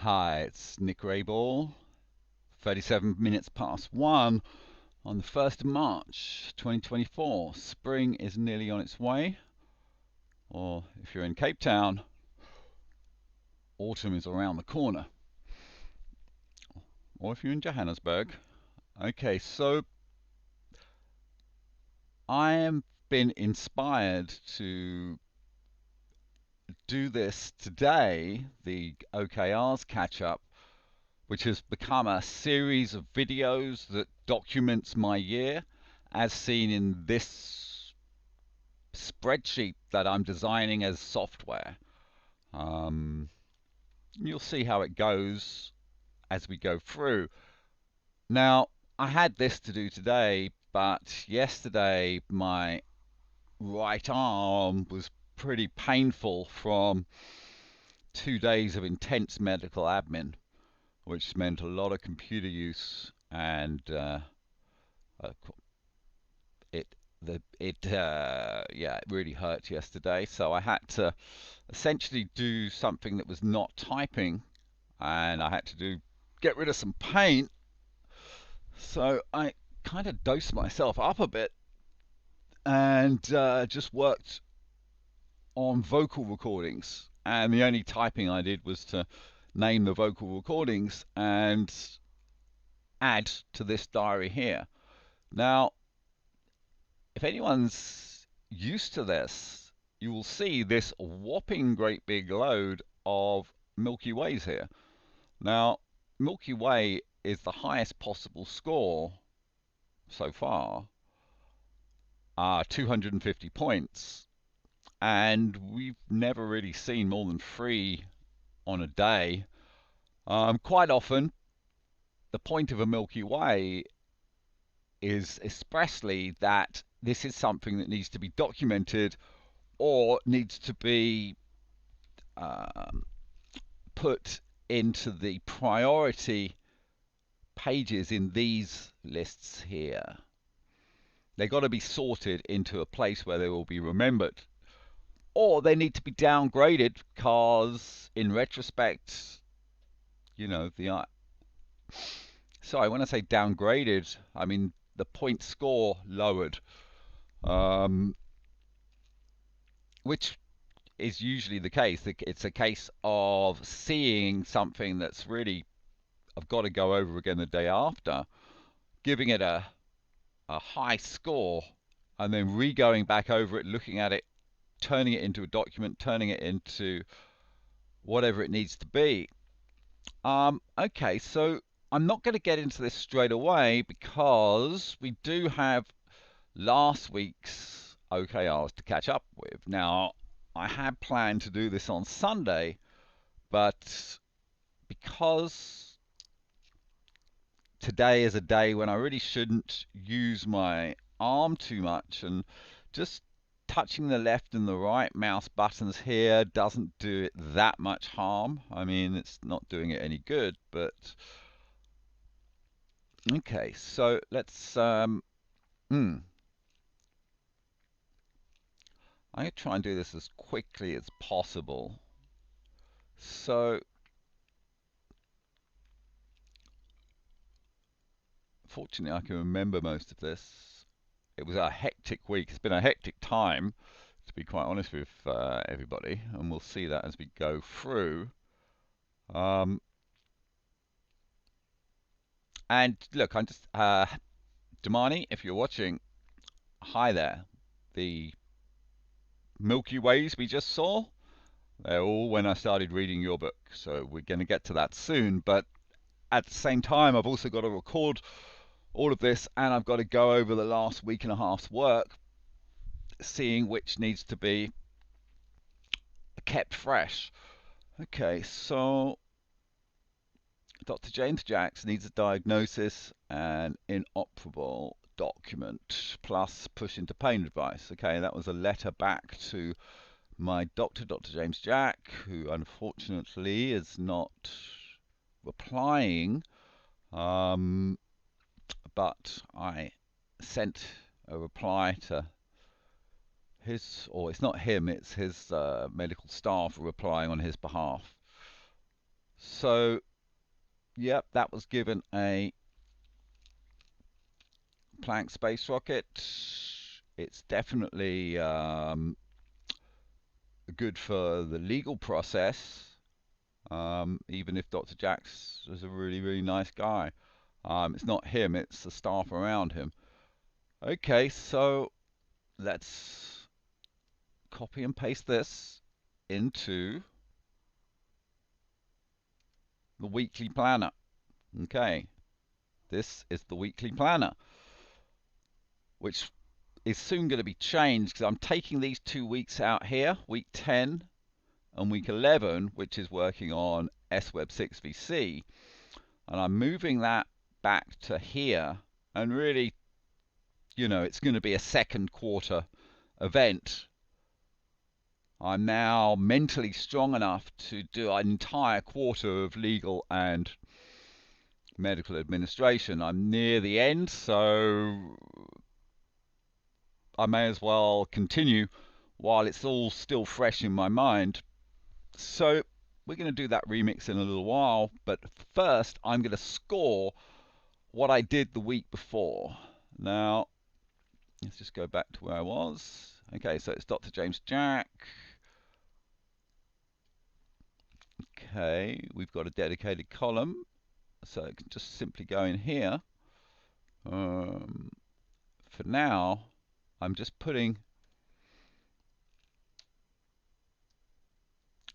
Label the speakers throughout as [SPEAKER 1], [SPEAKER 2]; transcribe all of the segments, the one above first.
[SPEAKER 1] Hi, it's Nick Rayball, 37 minutes past 1 on the 1st of March 2024. Spring is nearly on its way, or if you're in Cape Town, autumn is around the corner, or if you're in Johannesburg. Okay, so I have been inspired to do this today, the OKRs catch up, which has become a series of videos that documents my year as seen in this spreadsheet that I'm designing as software. You'll see how it goes as we go through. Now, I had this to do today, but yesterday my right arm was pretty painful from 2 days of intense medical admin, which meant a lot of computer use, and it really hurt yesterday. So I had to essentially do something that was not typing, and I had to get rid of some paint. So I kind of dosed myself up a bit and just worked on vocal recordings. And the only typing I did was to name the vocal recordings and add to this diary here. Now, if anyone's used to this, you will see this whopping great big load of Milky Ways here. Now, Milky Way is the highest possible score so far, 250 points, and we've never really seen more than 3 on a day. Quite often, the point of a Milky Way is expressly that this is something that needs to be documented or needs to be put into the priority pages in these lists here. They've got to be sorted into a place where they will be remembered, or they need to be downgraded because in retrospect, you know, sorry, when I say downgraded, I mean the point score lowered, which is usually the case. It's a case of seeing something that's really, I've got to go over again the day after, giving it a high score, and then re-going back over it, looking at it, turning it into a document, turning it into whatever it needs to be. Okay, so I'm not going to get into this straight away because we do have last week's OKRs to catch up with. Now, I had planned to do this on Sunday, but because today is a day when I really shouldn't use my arm too much, and just touching the left and the right mouse buttons here doesn't do it that much harm. I mean, it's not doing it any good, but okay, so let's I'm going to try and do this as quickly as possible. So fortunately I can remember most of this. It was a hectic week. It's been a hectic time, to be quite honest with everybody, and we'll see that as we go through. And look, I'm just Damani, if you're watching, hi there. The Milky Ways we just saw, they're all when I started reading your book, so we're going to get to that soon. But at the same time, I've also got to record all of this, and I've got to go over the last week and a half's work, seeing which needs to be kept fresh. Okay, so Dr. James Jacks needs a diagnosis and inoperable document plus push into pain advice. Okay, that was a letter back to my doctor, Dr. James Jack, who unfortunately is not replying, but I sent a reply to his, or it's not him, it's his medical staff replying on his behalf. So, yep, that was given a Planck space rocket. It's definitely good for the legal process, even if Dr. Jacks is a really, really nice guy. It's not him, it's the staff around him. Okay, so let's copy and paste this into the weekly planner. Okay, this is the weekly planner, which is soon going to be changed because I'm taking these 2 weeks out here, week 10 and week 11, which is working on SWeb 6VC, and I'm moving that back to here, and really, you know, it's going to be a second quarter event. I'm now mentally strong enough to do an entire quarter of legal and medical administration. I'm near the end, so I may as well continue while it's all still fresh in my mind. So we're going to do that remix in a little while, but first I'm going to score what I did the week before. Now, let's just go back to where I was. Okay, so it's Dr. James Jack. Okay, we've got a dedicated column, so it can just simply go in here. For now, I'm just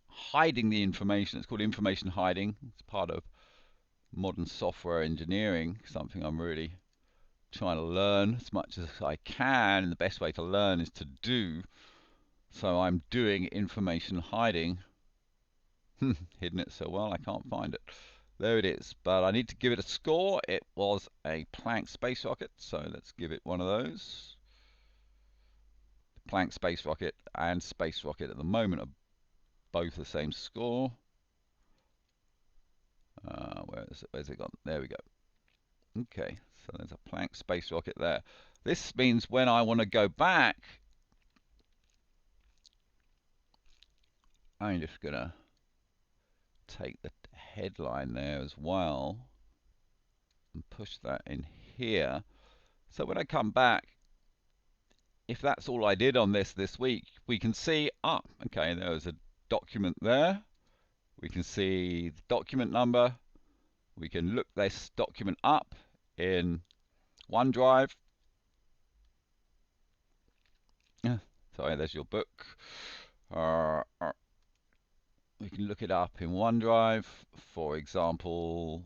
[SPEAKER 1] hiding the information. It's called information hiding. It's part of modern software engineering, something I'm really trying to learn as much as I can, and the best way to learn is to do. So I'm doing information hiding. Hidden it so well I can't find it. There it is, but I need to give it a score. It was a Planck space rocket, so let's give it one of those. Planck space rocket and space rocket at the moment are both the same score. Where's it gone? There we go. Okay, so there's a Planck space rocket there. This means when I want to go back, I'm just gonna take the headline there as well and push that in here. So when I come back, if that's all I did on this week, we can see, okay, there was a document there. We can see the document number. We can look this document up in OneDrive. Sorry, there's your book. We can look it up in OneDrive, for example.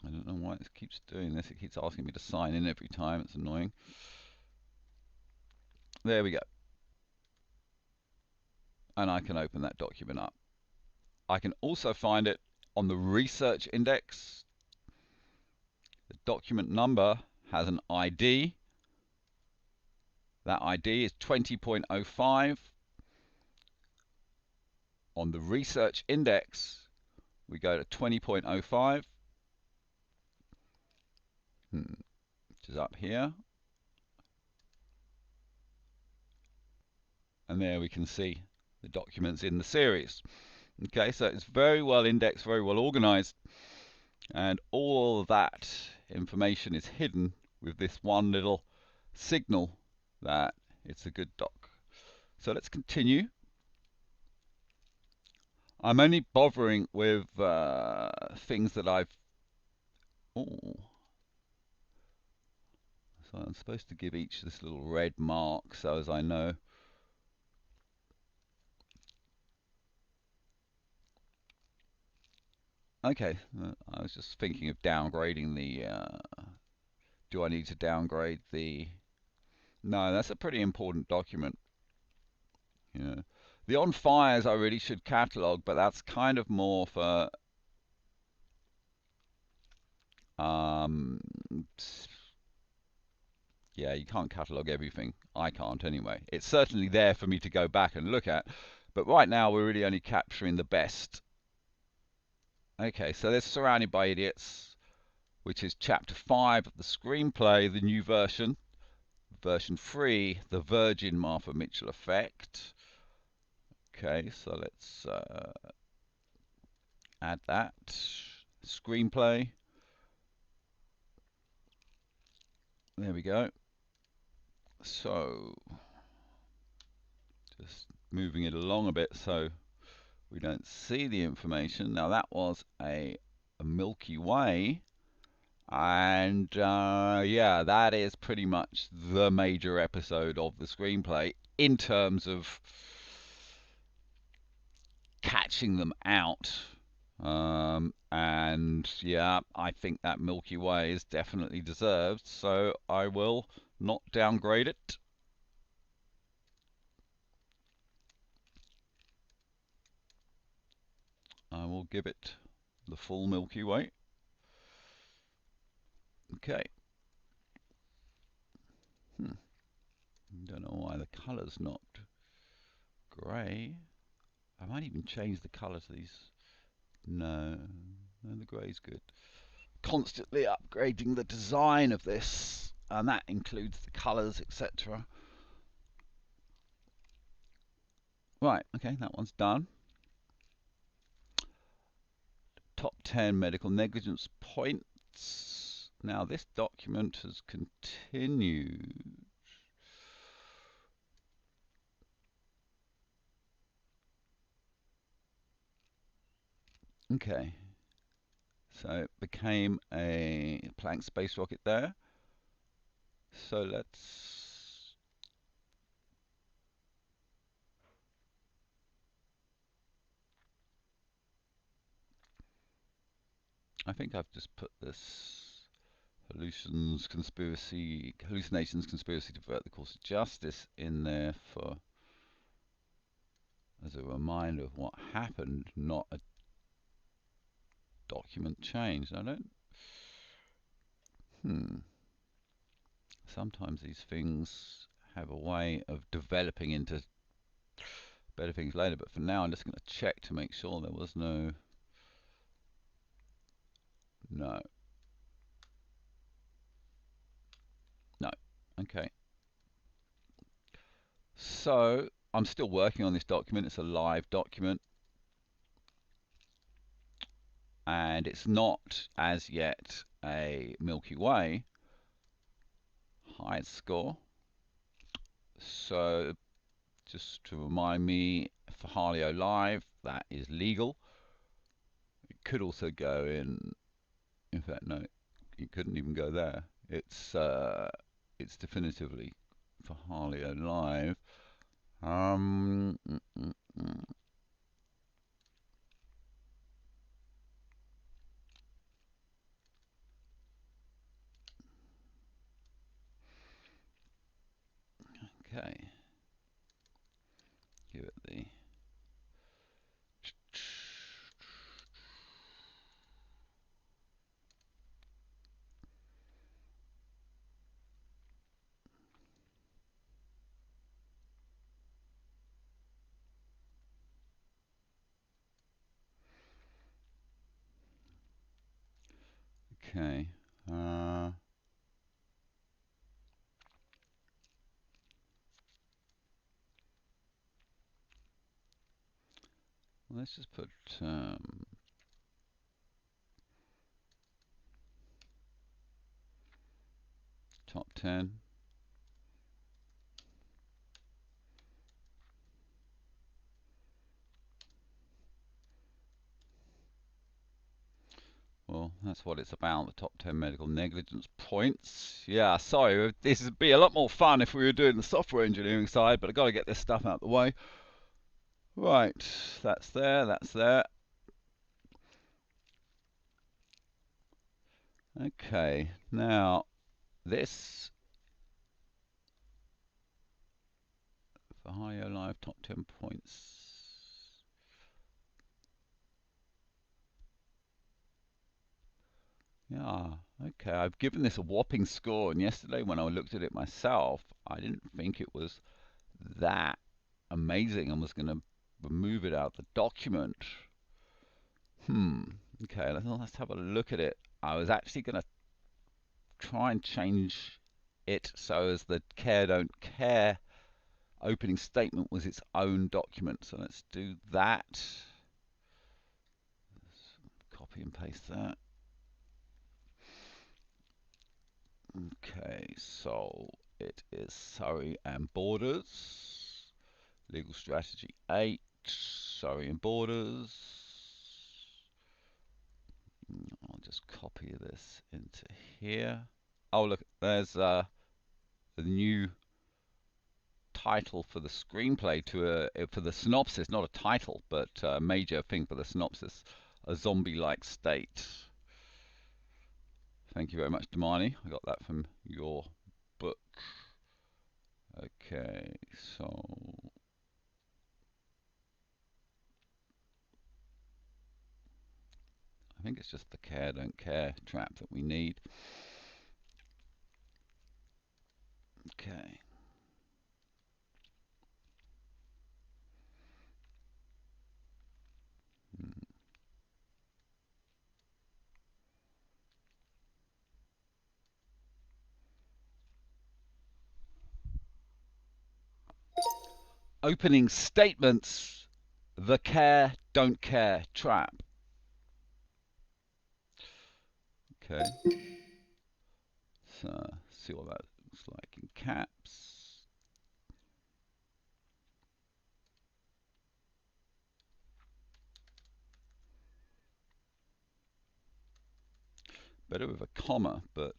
[SPEAKER 1] I don't know why it keeps doing this. It keeps asking me to sign in every time. It's annoying. There we go. And I can open that document up. I can also find it on the research index. The document number has an ID. That ID is 20.05. On the research index, we go to 20.05, which is up here. And there we can see the documents in the series. Okay, so it's very well indexed, very well organized, and all of that information is hidden with this one little signal that it's a good doc. So let's continue. I'm only bothering with things that I've... So I'm supposed to give each this little red mark so as I know. Okay, I was just thinking of downgrading the... do I need to downgrade the... No, that's a pretty important document. You know, the on fires I really should catalog, but that's kind of more for yeah, you can't catalog everything. I can't anyway. It's certainly there for me to go back and look at, but right now we're really only capturing the best. Okay, so there's Surrounded by Idiots, which is chapter 5 of the screenplay, the new version, version 3, The Virgin Martha Mitchell Effect. Okay, so let's add that. Screenplay. There we go. So, just moving it along a bit so we don't see the information. Now that was a Milky Way, and yeah, that is pretty much the major episode of the screenplay in terms of catching them out. And yeah, I think that Milky Way is definitely deserved, so I will not downgrade it. I will give it the full Milky Way. Okay. Don't know why the color's not grey. I might even change the color to these. No, the grey's good. Constantly upgrading the design of this, and that includes the colors, etc. Right, okay, that one's done. Top 10 medical negligence points. Now this document has continued. Okay, so it became a Planck space rocket there. So let's I think I've just put this hallucinations, conspiracy to avert the course of justice in there for as a reminder of what happened, not a document change. I don't. Sometimes these things have a way of developing into better things later, but for now I'm just going to check to make sure there was no. Okay. So I'm still working on this document. It's a live document, and it's not as yet a Milky Way high score. So just to remind me, for Harleo Live, that is legal. It could also go in fact, no, it couldn't even go there. It's definitively for Harleo Live. Okay. Give it the. Okay. Let's just put top 10. Well, that's what it's about, the top 10 medical negligence points. Yeah, sorry, this would be a lot more fun if we were doing the software engineering side, but I've got to get this stuff out of the way. Right, that's there, that's there. Okay, now this for Harleo Live top 10 points. Yeah, okay, I've given this a whopping score, and yesterday when I looked at it myself, I didn't think it was that amazing and was going to remove it out of the document. Okay, let's have a look at it. I was actually going to try and change it so as the care don't care opening statement was its own document. So let's do that. Let's copy and paste that. Okay, so it is Surrey and Borders. Legal Strategy 8, Surrey and Borders. I'll just copy this into here. Oh, look, there's the new title for the screenplay for the synopsis, not a title, but a major thing for the synopsis, a zombie-like state. Thank you very much, Damani. I got that from your book. Okay, so I think it's just the care don't care trap that we need. Okay. Opening statements, the care don't care trap. Okay. So see what that looks like in caps. Better with a comma, but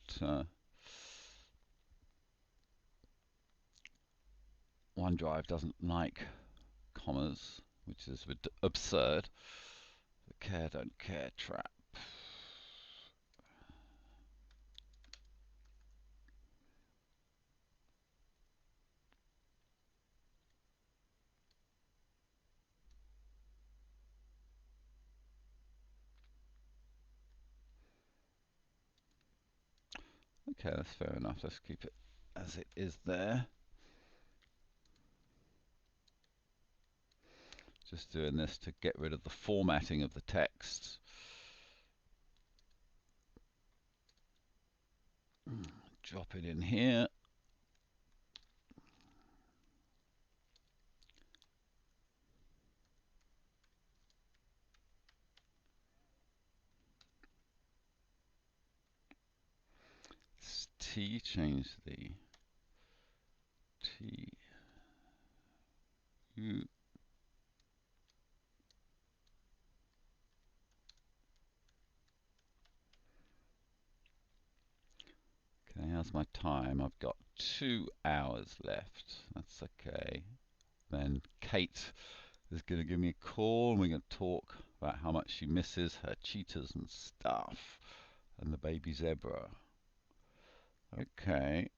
[SPEAKER 1] OneDrive doesn't like commas, which is absurd. The care don't care trap. Okay, that's fair enough. Let's keep it as it is there. Just doing this to get rid of the formatting of the text. Drop it in here. T, change the T, U. Okay, how's my time? I've got 2 hours left. That's okay. Then Kate is going to give me a call and we're going to talk about how much she misses her cheetahs and stuff and the baby zebra. Okay.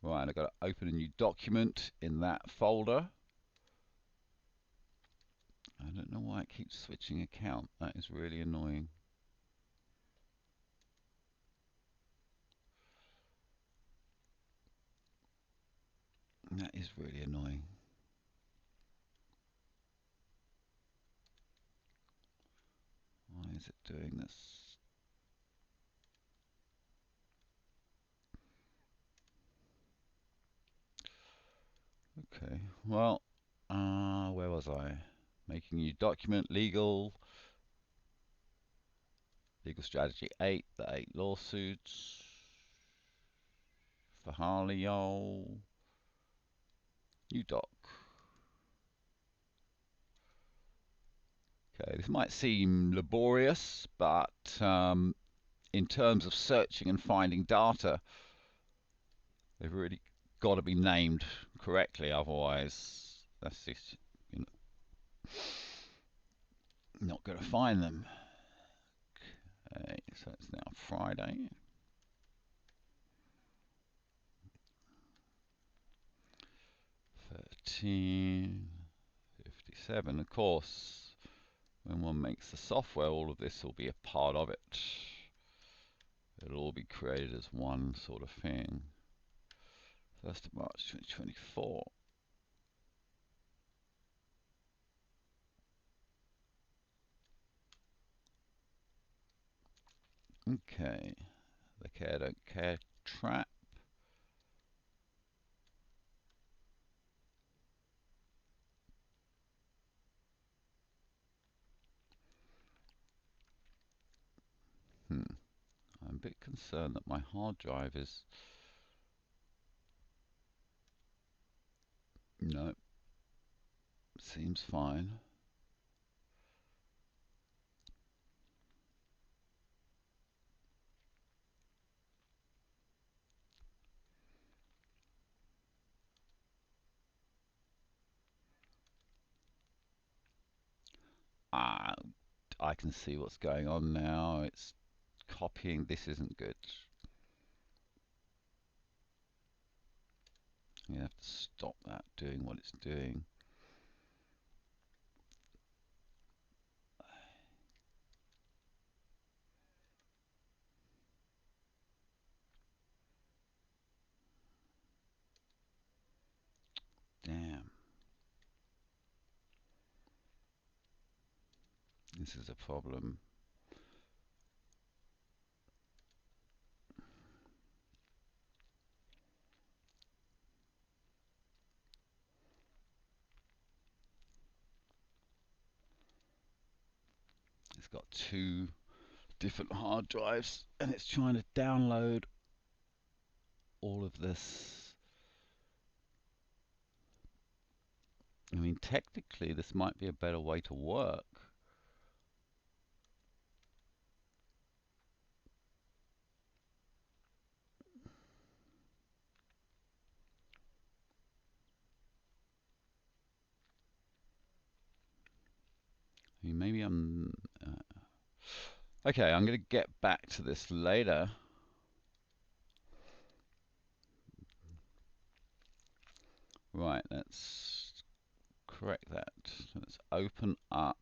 [SPEAKER 1] Right, I've got to open a new document in that folder. I don't know why it keeps switching account. That is really annoying. That is really annoying. Why is it doing this? Okay, well, where was I? Making a new document, legal strategy 8, the 8 lawsuits for Harley, new doc. Okay, this might seem laborious, but in terms of searching and finding data, they've really got to be named correctly, otherwise that's just, you know, not going to find them. Okay, so it's now Friday. $13.57. Of course, when one makes the software, all of this will be a part of it. It'll all be created as one sort of thing. 1st of March 2024. Okay, the care don't care trap. I'm a bit concerned that my hard drive is... No, seems fine. Ah, I can see what's going on now. It's copying. This isn't good. You have to stop that doing what it's doing. Damn. This is a problem. It's got 2 different hard drives and it's trying to download all of this. I mean, technically this might be a better way to work. I mean, maybe I'm... okay, I'm going to get back to this later. Right, let's correct that. Let's open up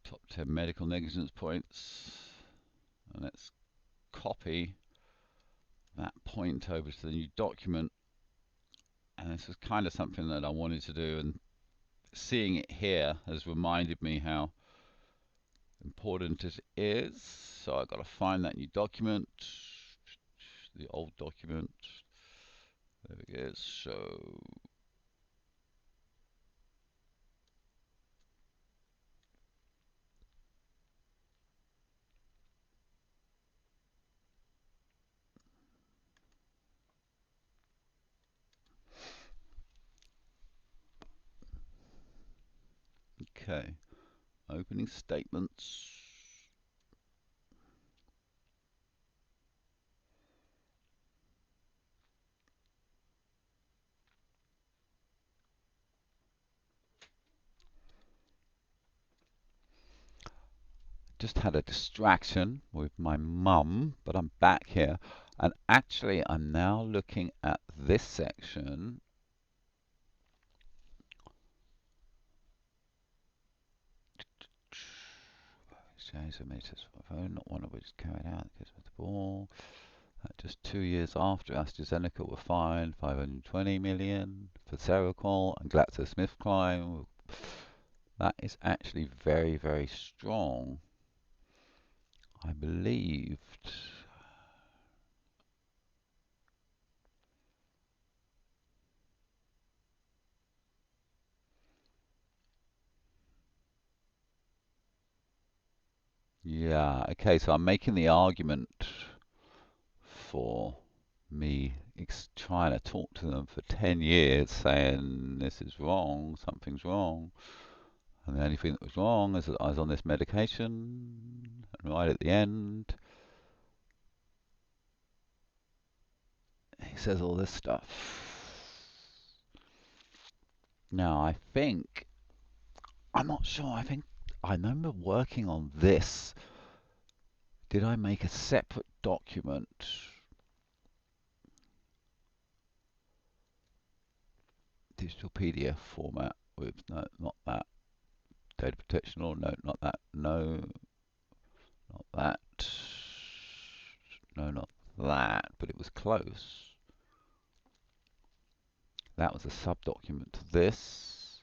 [SPEAKER 1] top 10 medical negligence points, and let's copy that point over to the new document. And this is kind of something that I wanted to do, and seeing it here has reminded me how important it is. So I've got to find that new document, the old document. There it is. So okay, opening statements. Just had a distraction with my mum, but I'm back here, and actually I'm now looking at this section. Exchange of meters for phone, not one of which is carried out because of the ball. Just 2 years after AstraZeneca were fined 520 million for Seroquel and GlaxoSmithKline. That is actually very, very strong. I believed. Yeah, okay, so I'm making the argument for me trying to talk to them for 10 years saying this is wrong, something's wrong. And the only thing that was wrong is that I was on this medication, and right at the end, he says all this stuff. Now, I'm not sure, I remember working on this. Did I make a separate document? Digital PDF format with, no, not that. Data protection law, no, not that. No, not that. No, not that, but it was close. That was a subdocument to this.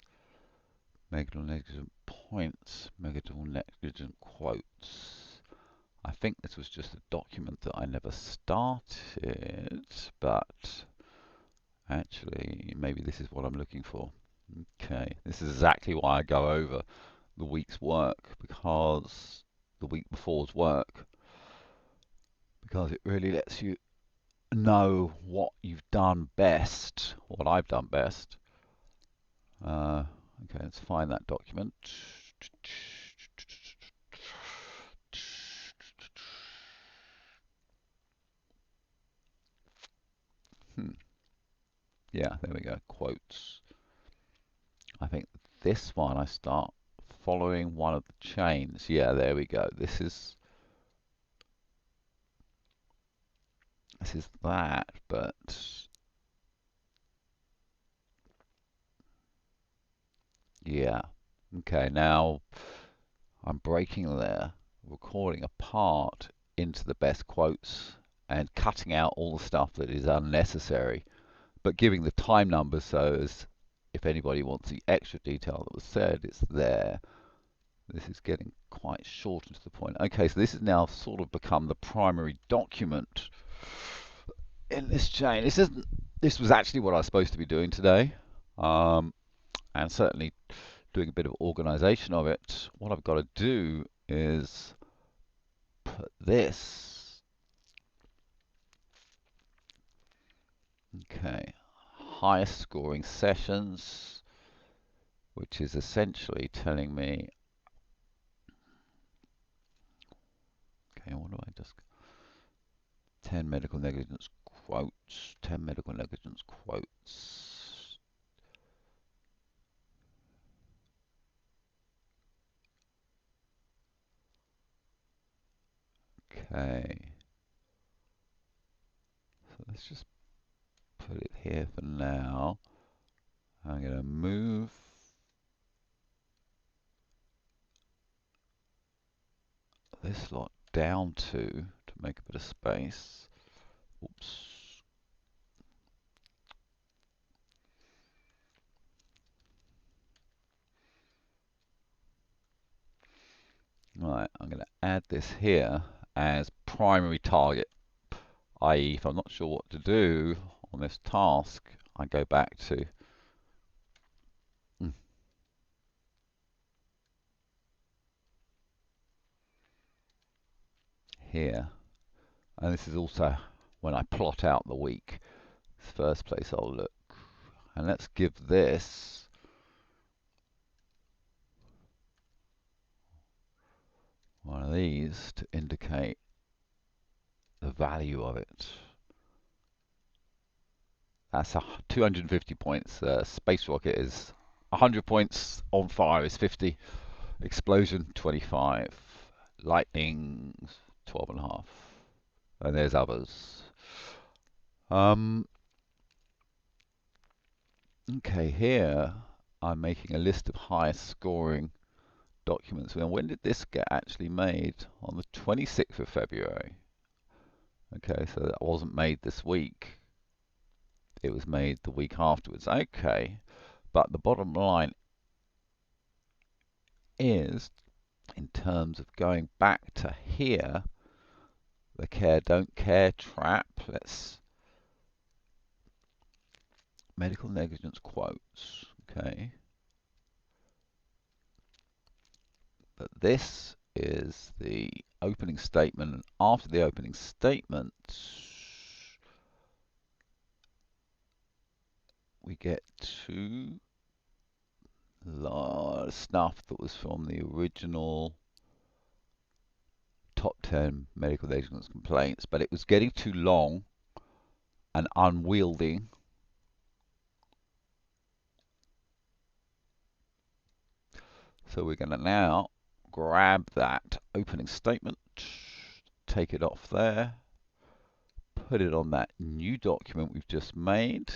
[SPEAKER 1] Medical negligent points, medical negligent quotes. I think this was just a document that I never started, but actually, maybe this is what I'm looking for. Okay, this is exactly why I go over the week's work, because the week before's work, because it really lets you know what you've done best, what I've done best. Okay, let's find that document. Yeah, there we go, quotes. I think this one I start following one of the chains. Yeah, there we go. This is that, but yeah. Okay, now I'm breaking their recording apart into the best quotes and cutting out all the stuff that is unnecessary, but giving the time numbers so as if anybody wants the extra detail that was said, it's there. This is getting quite short and to the point. Okay, so this has now sort of become the primary document in this chain. This was actually what I was supposed to be doing today, and certainly doing a bit of organization of it. What I've got to do is put this, okay, highest scoring sessions, which is essentially telling me, okay, what do I just, 10 medical negligence quotes, 10 medical negligence quotes. Okay, so let's just put it here for now. I'm going to move this lot down to make a bit of space. Oops. Right, I'm going to add this here as primary target, i.e. if I'm not sure what to do on this task, I go back to here. And this is also when I plot out the week. It's the first place I'll look. And let's give this one of these to indicate the value of it. That's 250 points. Space rocket is 100 points. On fire is 50. Explosion 25. Lightning 12.5. And there's others. Okay, here I'm making a list of highest scoring documents. Now, when did this get actually made? On the 26th of February. Okay, so that wasn't made this week. It was made the week afterwards. Okay, but the bottom line is, in terms of going back to here, the care don't care trap. Let's medical negligence quotes. Okay, but this is the opening statement, and after the opening statement we get to stuff that was from the original top 10 medical negligence complaints, but it was getting too long and unwieldy. So we're going to now grab that opening statement, take it off there, put it on that new document we've just made.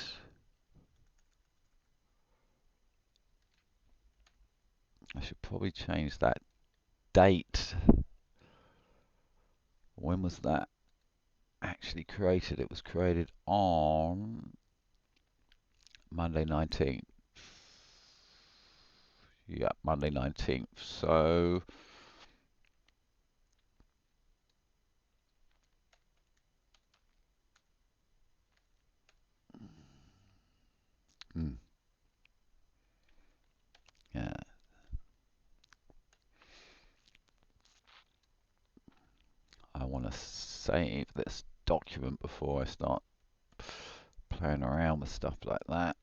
[SPEAKER 1] I should probably change that date. When was that? actually created. It was created on Monday 19th. Yeah, Monday 19th. So yeah, I want to save this document before I start playing around with stuff like that.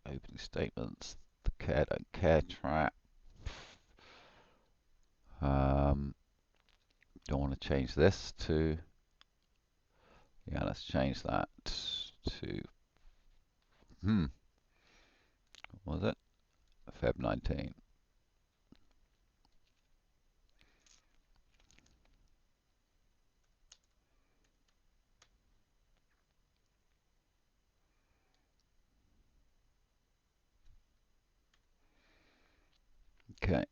[SPEAKER 1] Opening statements, the care don't care trap. Don't want to change this to, yeah, let's change that to, what was it? Feb 19. Okay,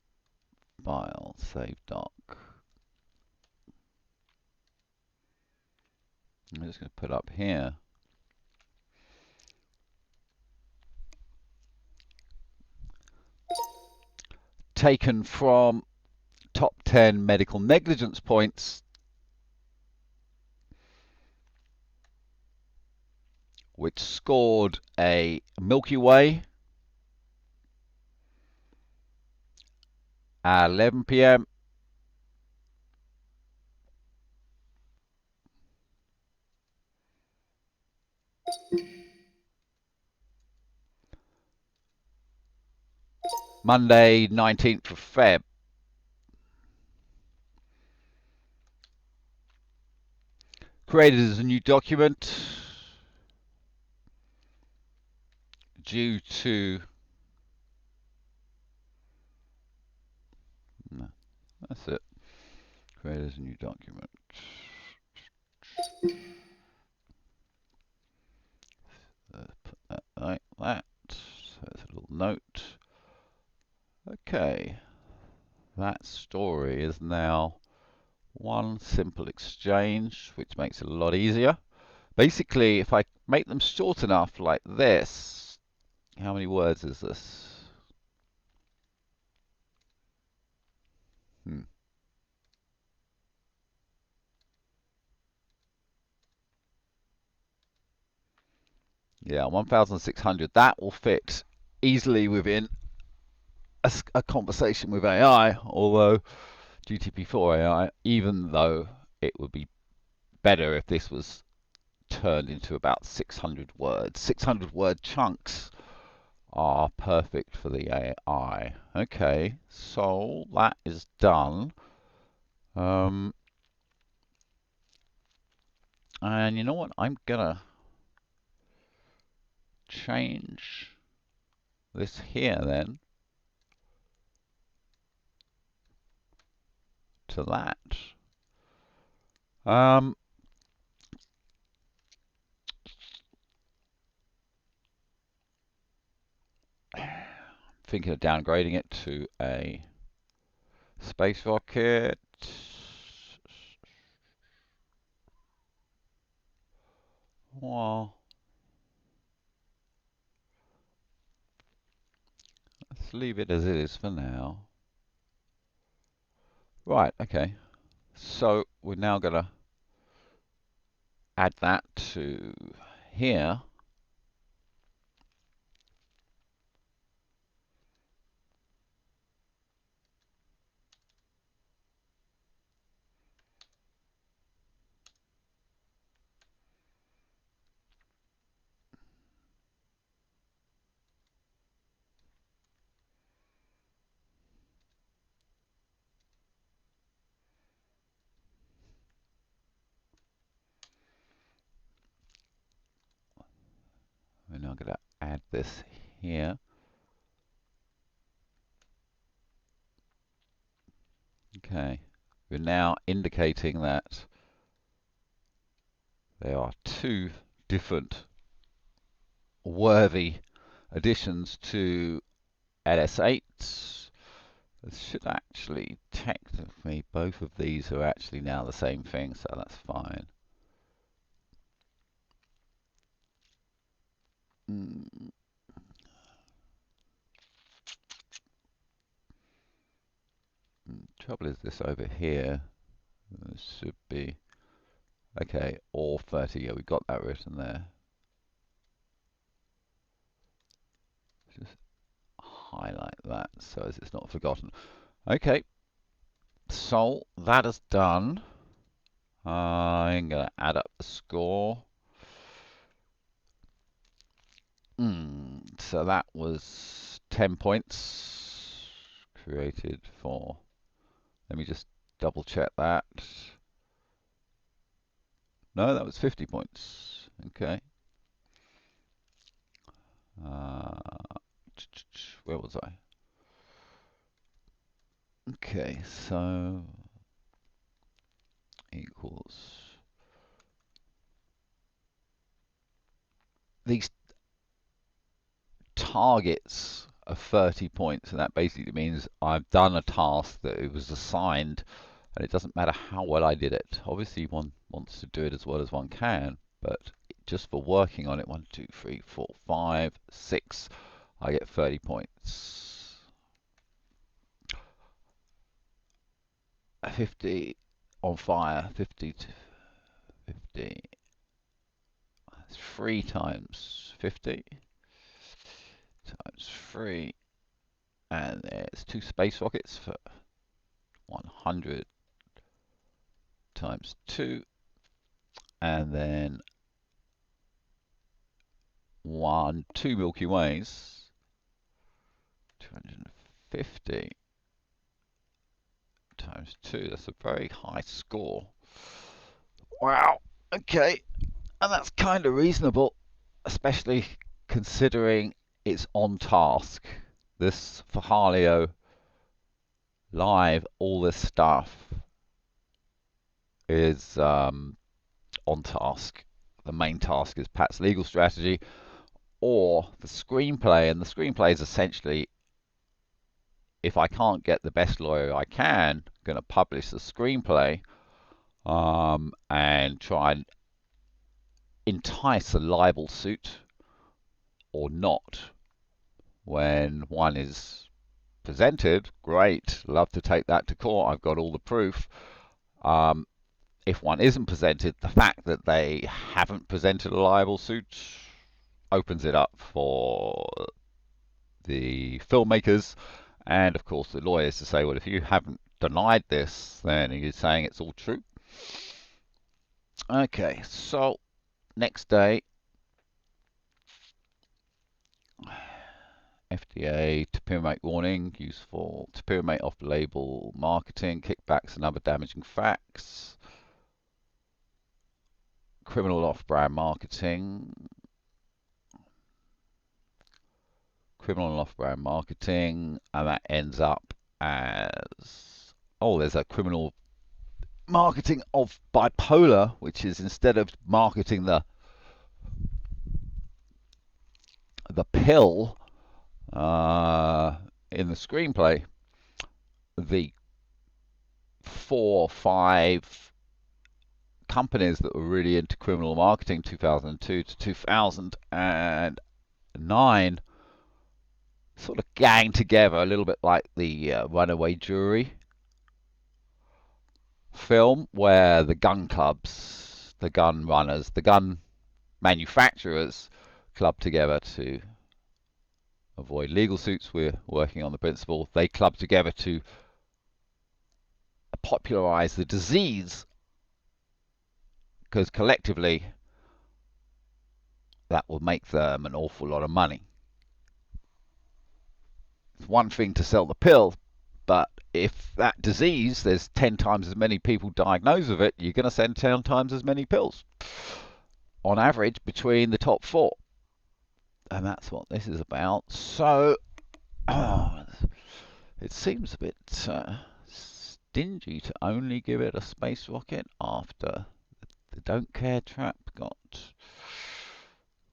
[SPEAKER 1] file, save doc. I'm just going to put up here. Taken from top 10 medical negligence points, which scored a Milky Way at 11 p.m. Monday, 19th of Feb. Created as a new document due to, no, that's it. Created as a new document. Put that like that. So there's a little note. Okay, that story is now one simple exchange, which makes it a lot easier. Basically, if I make them short enough like this, how many words is this? Yeah, 1,600. That will fit easily within a conversation with AI, although GTP4 AI, even though it would be better if this was turned into about 600 words. 600 word chunks are perfect for the AI. Okay, so that is done. And you know what? I'm gonna change this here then to that. Thinking of downgrading it to a space rocket. Well, let's leave it as it is for now. Right, okay. So we're now going to add that to here. We're now going to add this here. Okay. We're now indicating that there are two different worthy additions to LS8. This should actually, technically, both of these are actually now the same thing, so that's fine. Trouble is this over here. This should be okay. Or 30. Yeah, we got that written there. Just highlight that so as it's not forgotten. Okay, so that is done. I'm going to add up the score. So that was 10 points created for. Let me just double check that. No, that was 50 points. Okay. Where was I? Okay, so equals these targets of 30 points, and that basically means I've done a task that it was assigned, and it doesn't matter how well I did it. Obviously, one wants to do it as well as one can, but just for working on it, 1, 2, 3, 4, 5, 6, I get 30 points. 50 on fire, 50 to 50. That's 3 times 50 times 3, and there's 2 space rockets for 100 times 2, and then 2 Milky Ways, 250 times 2. That's a very high score. Wow. Okay, and that's kind of reasonable, especially considering it's on task. This for Harleo live, all this stuff is on task. The main task is Pat's legal strategy or the screenplay, and the screenplay is essentially, if I can't get the best lawyer I can, I'm going to publish the screenplay and try and entice a libel suit or not. When one is presented, great, love to take that to court, I've got all the proof. If one isn't presented, the fact that they haven't presented a libel suit opens it up for the filmmakers and, of course, the lawyers to say, well, if you haven't denied this, then you're saying it's all true. Okay, so next day, FDA TWB warning, useful TWB off-label marketing, kickbacks and other damaging facts. Criminal off-brand marketing. Criminal and off-brand marketing, and that ends up as, oh, there's a criminal marketing of bipolar, which is instead of marketing the pill in the screenplay, the 4 or 5 companies that were really into criminal marketing, 2002 to 2009, sort of gang together, a little bit like the Runaway Jury film, where the gun clubs, the gun runners, the gun manufacturers club together to avoid legal suits. We're working on the principle they club together to popularize the disease, because collectively that will make them an awful lot of money. It's one thing to sell the pill, but if that disease, there's 10 times as many people diagnosed with it, you're going to send 10 times as many pills on average between the top 4. And that's what this is about. So it seems a bit stingy to only give it a space rocket after the don't care trap got.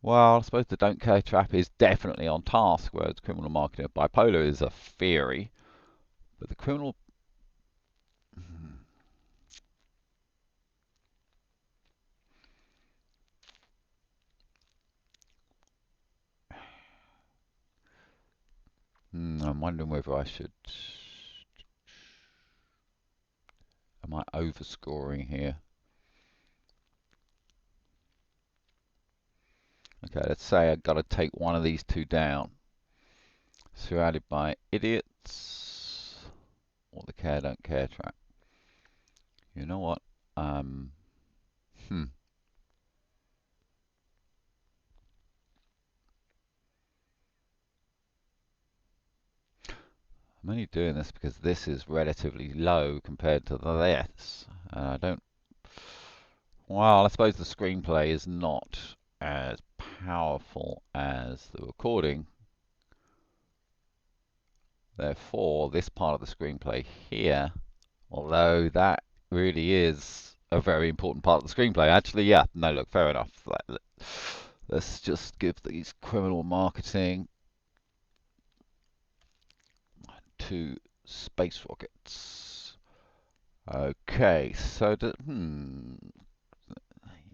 [SPEAKER 1] Well, I suppose the don't care trap is definitely on task, whereas criminal marketing of bipolar is a theory. But the criminal... I'm wondering whether I should... Am I overscoring here? Okay, let's say I've got to take one of these two down. Surrounded by idiots. Or the care don't care trap. You know what? I'm only doing this because this is relatively low compared to this. I don't... Well, I suppose the screenplay is not as powerful as the recording. Therefore, this part of the screenplay here, although that really is a very important part of the screenplay. Actually, yeah, no, look, fair enough. Let's just give these criminal marketing to space rockets. Okay, so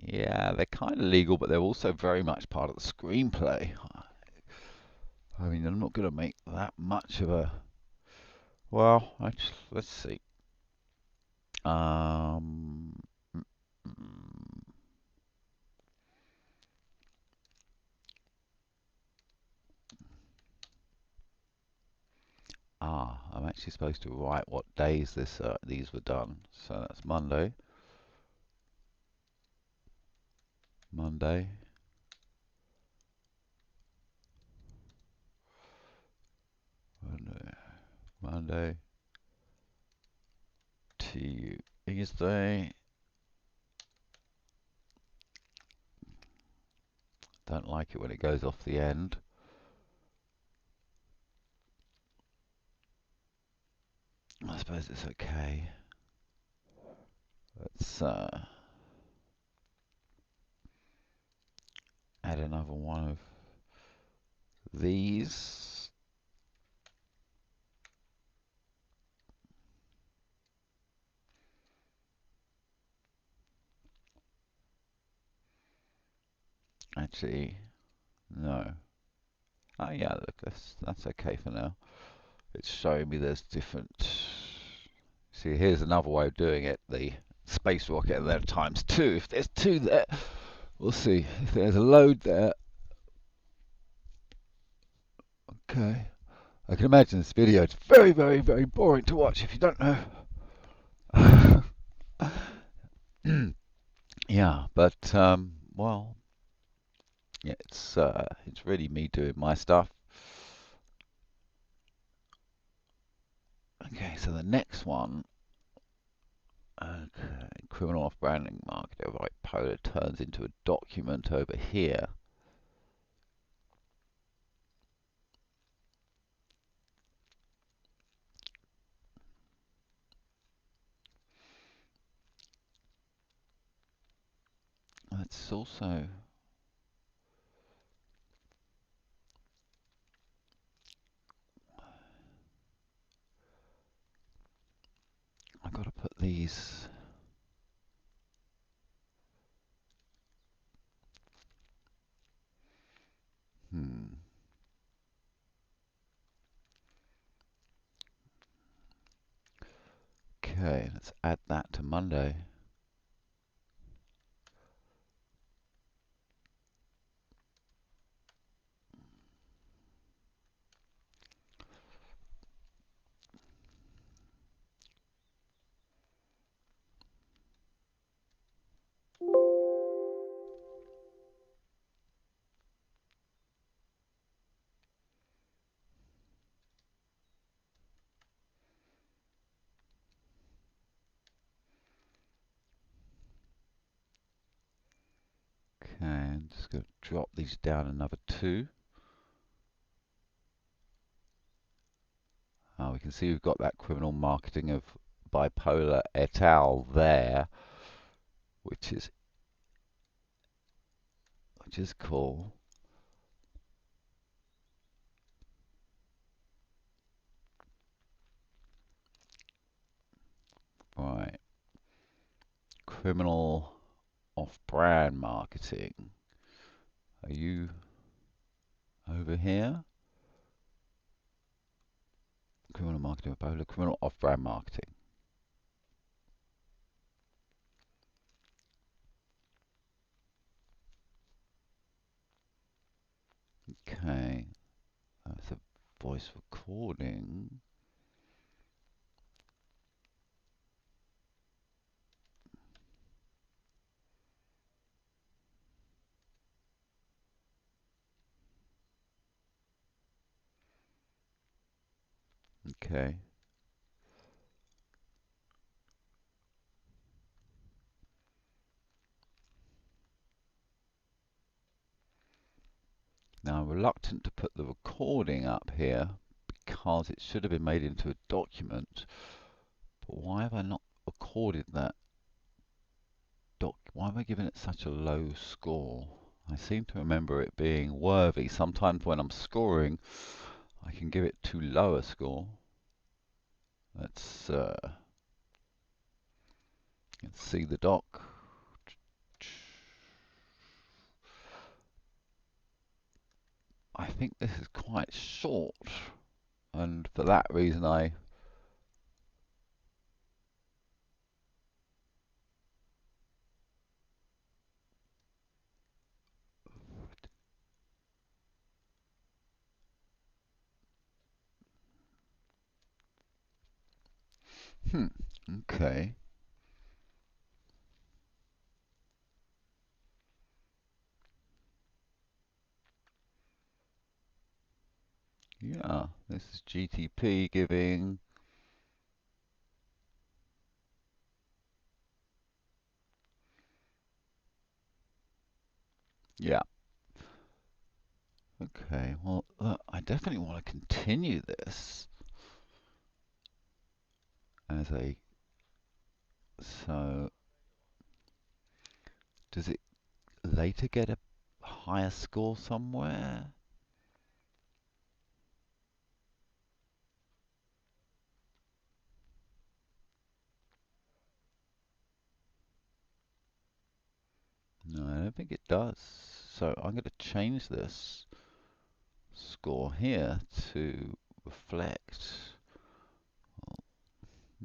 [SPEAKER 1] yeah, they're kind of legal, but they're also very much part of the screenplay. I mean, I'm not going to make that much of a... Well, let's see. Um, I'm actually supposed to write what days these were done. So that's Monday. Monday. Monday. Tuesday. Don't like it when it goes off the end. I suppose it's okay. Let's add another one of these. Actually, no. Oh yeah, look, that's okay for now. It's showing me there's different... See, here's another way of doing it. The space rocket there times 2. If there's 2 there, we'll see. If there's a load there... Okay. I can imagine this video. It's very, very, very boring to watch if you don't know. Yeah, but, well... Yeah, it's really me doing my stuff. Okay, so the next one, okay, criminal off-branding market, right, polar turns into a document over here. Let's also... I've got to put these... Okay, let's add that to Monday. Okay, I'm just going to drop these down another 2. We can see we've got that criminal marketing of bipolar et al. There, which is cool. criminal off-brand marketing. Are you over here? Criminal marketing, criminal off-brand marketing. Okay, that's a voice recording. Okay. Now I'm reluctant to put the recording up here because it should have been made into a document. But why have I not recorded that why have I given it such a low score? I seem to remember it being worthy. Sometimes when I'm scoring, I can give it too low a score. Let's see the doc. I think this is quite short, and for that reason okay. Yeah, this is GTP giving. Yeah. Okay, well, I definitely want to continue this as a, so does it later get a higher score somewhere? No, I don't think it does. So I'm going to change this score here to reflect.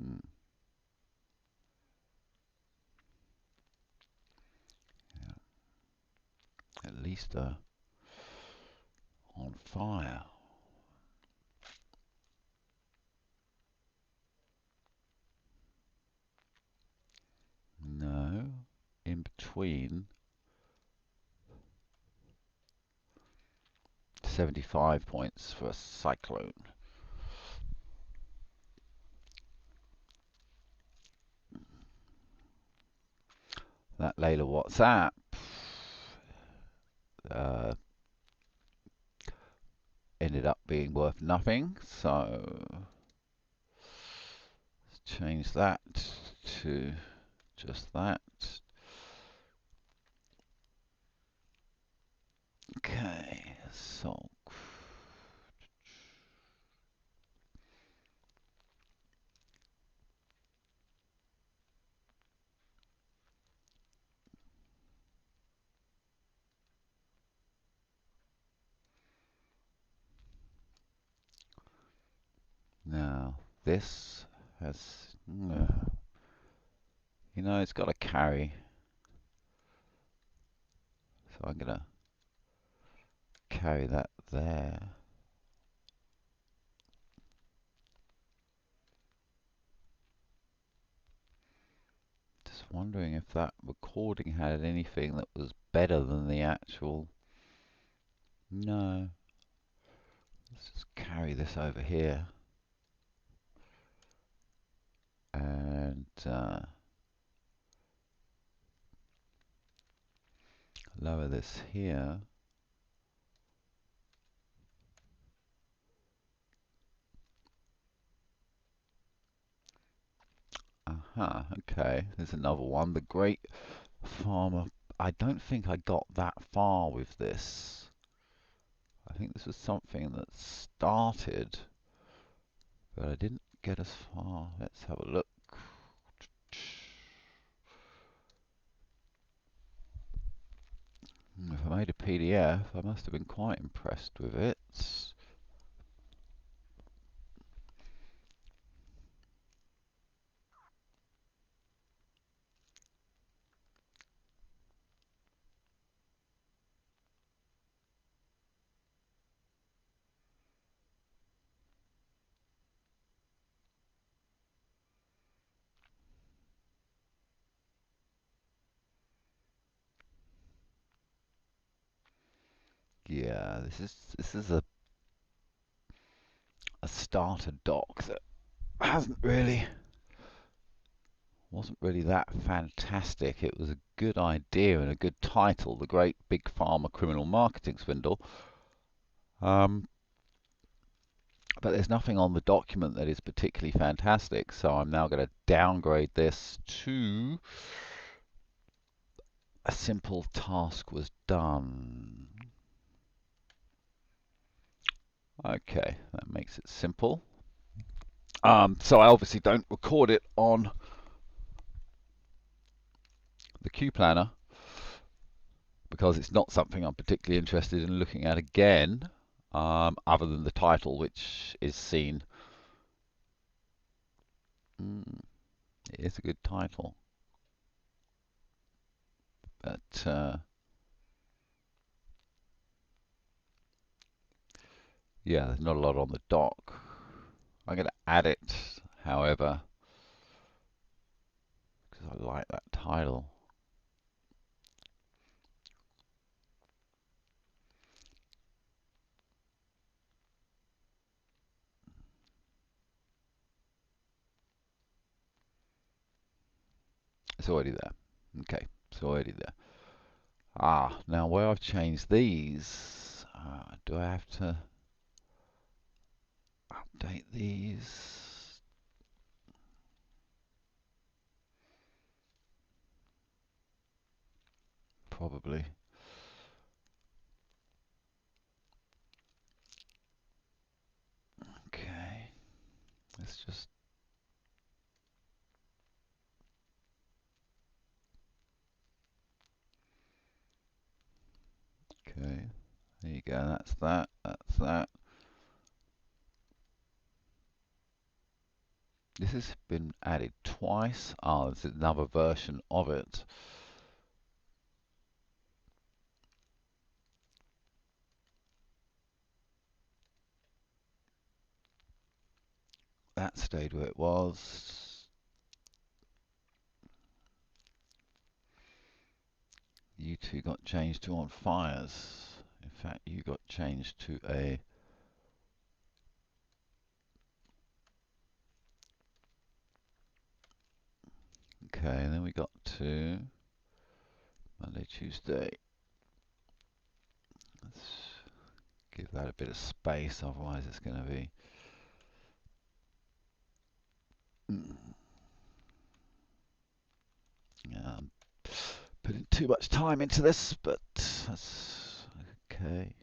[SPEAKER 1] Hmm, at least on fire. No, in between 75 points for a cyclone. That Layla WhatsApp uh, ended up being worth nothing, so let's change that to just that. Okay, so now this has, you know, it's got a carry, so I'm gonna carry that there. Just wondering if that recording had anything that was better than the actual. No. Let's just carry this over here and lower this here. Aha, okay, there's another one. The Great Farmer. I don't think I got that far with this. I think this was something that started, but I didn't get as far. Let's have a look. If I made a PDF, I must have been quite impressed with it. Yeah, this is a starter doc that hasn't really wasn't really that fantastic. It was a good idea and a good title, The Great Big Pharma Criminal Marketing Swindle. Um, but there's nothing on the document that is particularly fantastic, so I'm now going to downgrade this to a simple task was done. Okay, that makes it simple. So I obviously don't record it on the Q Planner because it's not something I'm particularly interested in looking at again, other than the title, which is seen. It is a good title, but yeah, there's not a lot on the doc. I'm going to add it, however, because I like that title. It's already there. Okay, it's already there. Now where I've changed these, do I have to update these? Probably. Okay, let's just. Okay, there you go. That's that. That's that. This has been added twice. This is another version of it. That stayed where it was. You two got changed to on fires. In fact, you got changed to a. Okay, and then we got to Monday, Tuesday. Let's give that a bit of space, otherwise it's going to be. Yeah, I'm putting too much time into this, but that's okay.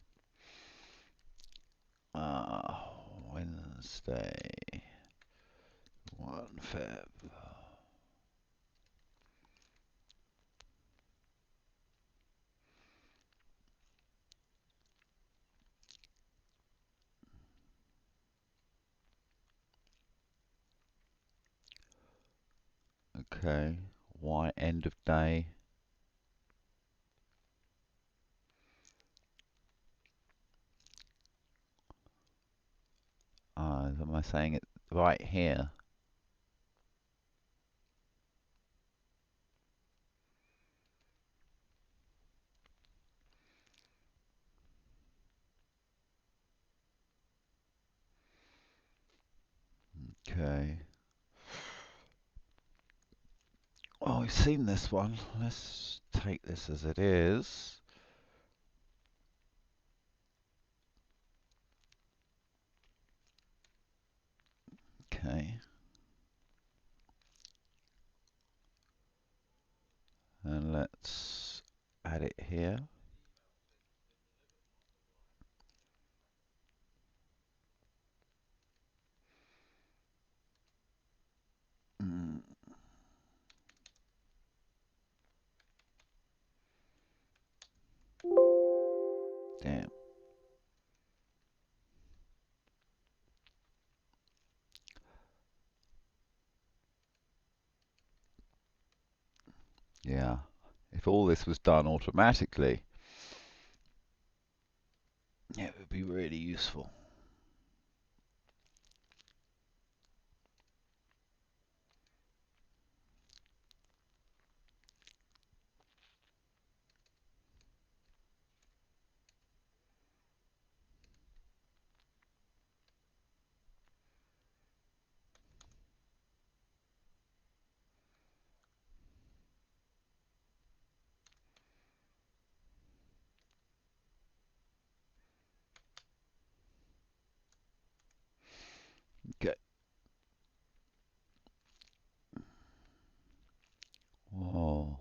[SPEAKER 1] Wednesday, 1 Feb. Okay, why end of day? Am I saying it right here? Okay. Well, we've seen this one. Let's take this as it is. Okay. And let's add it here. Mm. Damn. Yeah. If all this was done automatically, yeah, it would be really useful. Okay. Oh.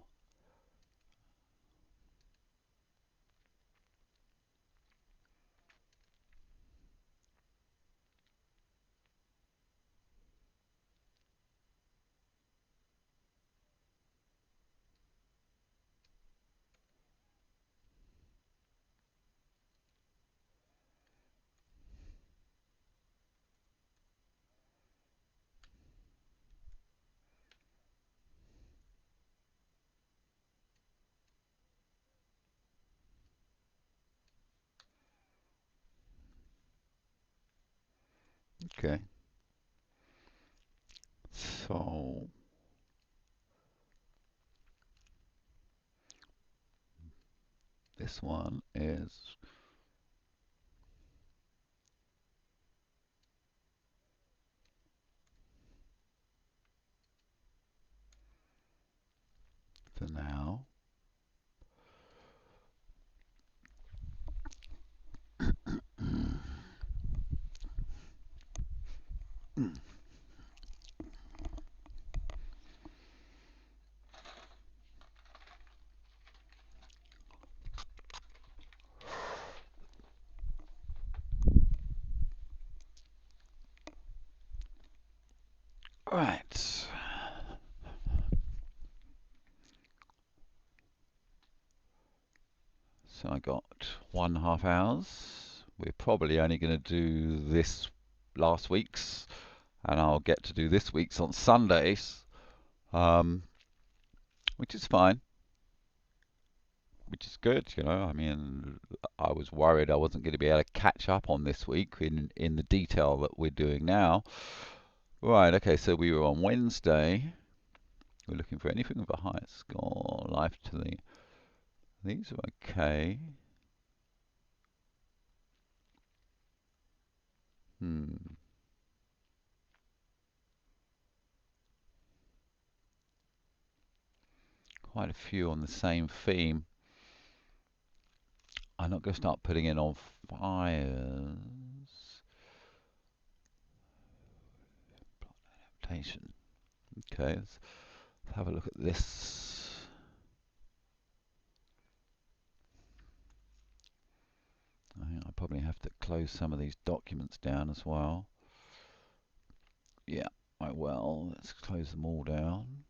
[SPEAKER 1] Okay. So this one is for now. Right. So I got 1.5 hours. We're probably only going to do this last week's, and I'll get to do this week's on Sundays, um, which is fine, which is good. I mean, I was worried I wasn't going to be able to catch up on this week in the detail that we're doing now. Right. Okay. So we were on Wednesday. We're looking for anything with a high score. Life to the. These are okay. Hmm. Quite a few on the same theme. I'm not going to start putting in on fires. Adaptation. Okay, let's have a look at this. I think I probably have to close some of these documents down as well. Yeah, I will. Let's close them all down.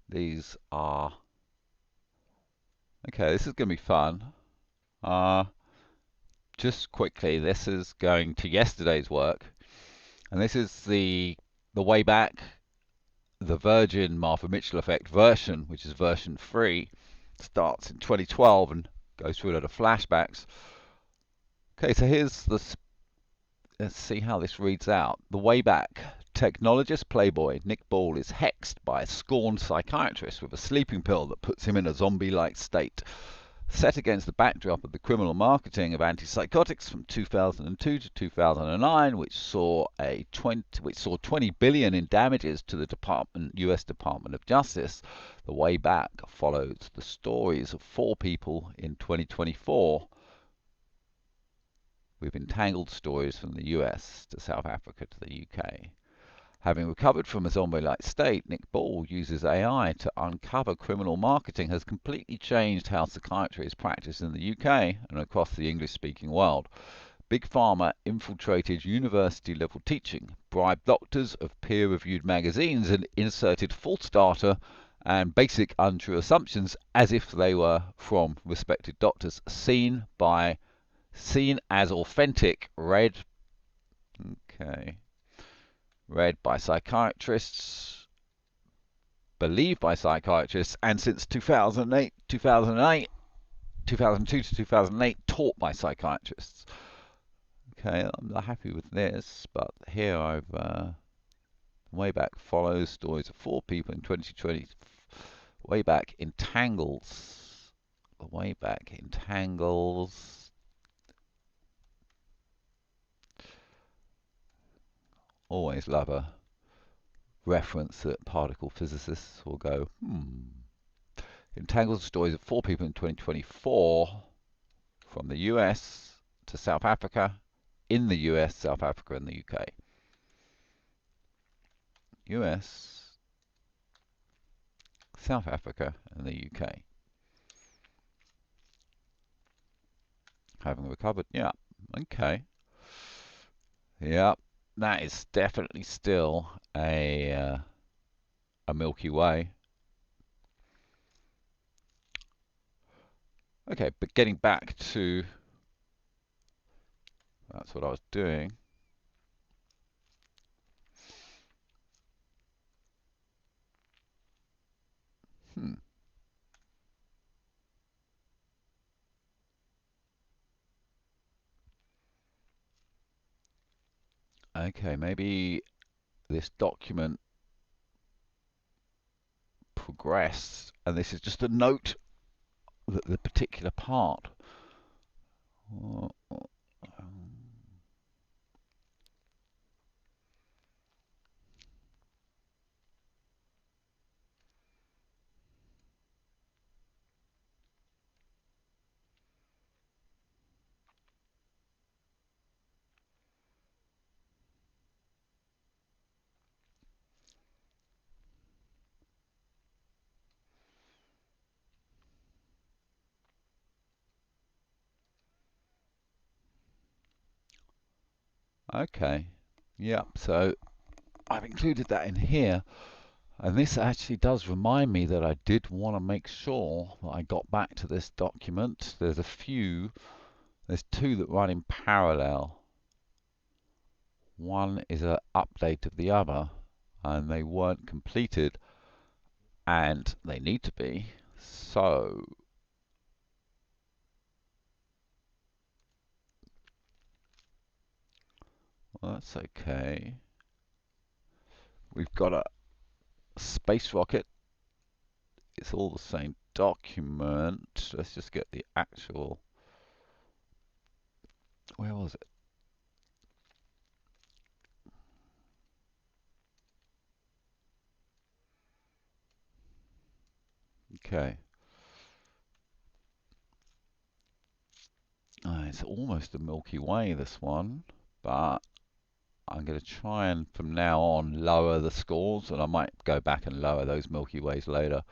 [SPEAKER 1] These are okay. This is going to be fun. Uh, just quickly, this is going to yesterday's work, and this is the way back, the Virgin Martha Mitchell effect version, which is version 3, starts in 2012 and goes through a lot of flashbacks. Okay, so let's see how this reads out. The way back. Technologist playboy Nick Ball is hexed by a scorned psychiatrist with a sleeping pill that puts him in a zombie-like state. Set against the backdrop of the criminal marketing of antipsychotics from 2002 to 2009, which saw 20 billion in damages to the U.S. Department of Justice, The Way Back follows the stories of 4 people in 2024 with entangled stories from the U.S. to South Africa to the U.K. Having recovered from a zombie-like state, Nick Ball uses AI to uncover criminal marketing has completely changed how psychiatry is practiced in the UK and across the English-speaking world. Big Pharma infiltrated university-level teaching, bribed doctors of peer-reviewed magazines, and inserted false data and basic untrue assumptions as if they were from respected doctors. Seen as authentic. Read by psychiatrists, believed by psychiatrists, and since 2002 to 2008, taught by psychiatrists. Okay, I'm not happy with this, but here I've way back follows stories of 4 people in 2020. Way back entangles. Way back entangles. Always love a reference that particle physicists will go, Entangles stories of 4 people in 2024 from the US to South Africa, in the US, South Africa, and the UK. US, South Africa, and the UK. Having recovered, yeah, okay. Yeah, that is definitely still a Milky Way. Okay, but getting back to, that's what I was doing. Okay, maybe this document progressed, and this is just a note that the particular part. Okay, yeah, so I've included that in here, and this actually does remind me that I did want to make sure that I got back to this document. There's 2 that run in parallel. One is an update of the other, and they weren't completed, and they need to be. So well, that's okay. We've got a space rocket. It's all the same document. Let's just get the actual. Where was it? Okay. It's almost a Milky Way, this one, but I'm going to try and from now on lower the scores, and I might go back and lower those Milky Ways later.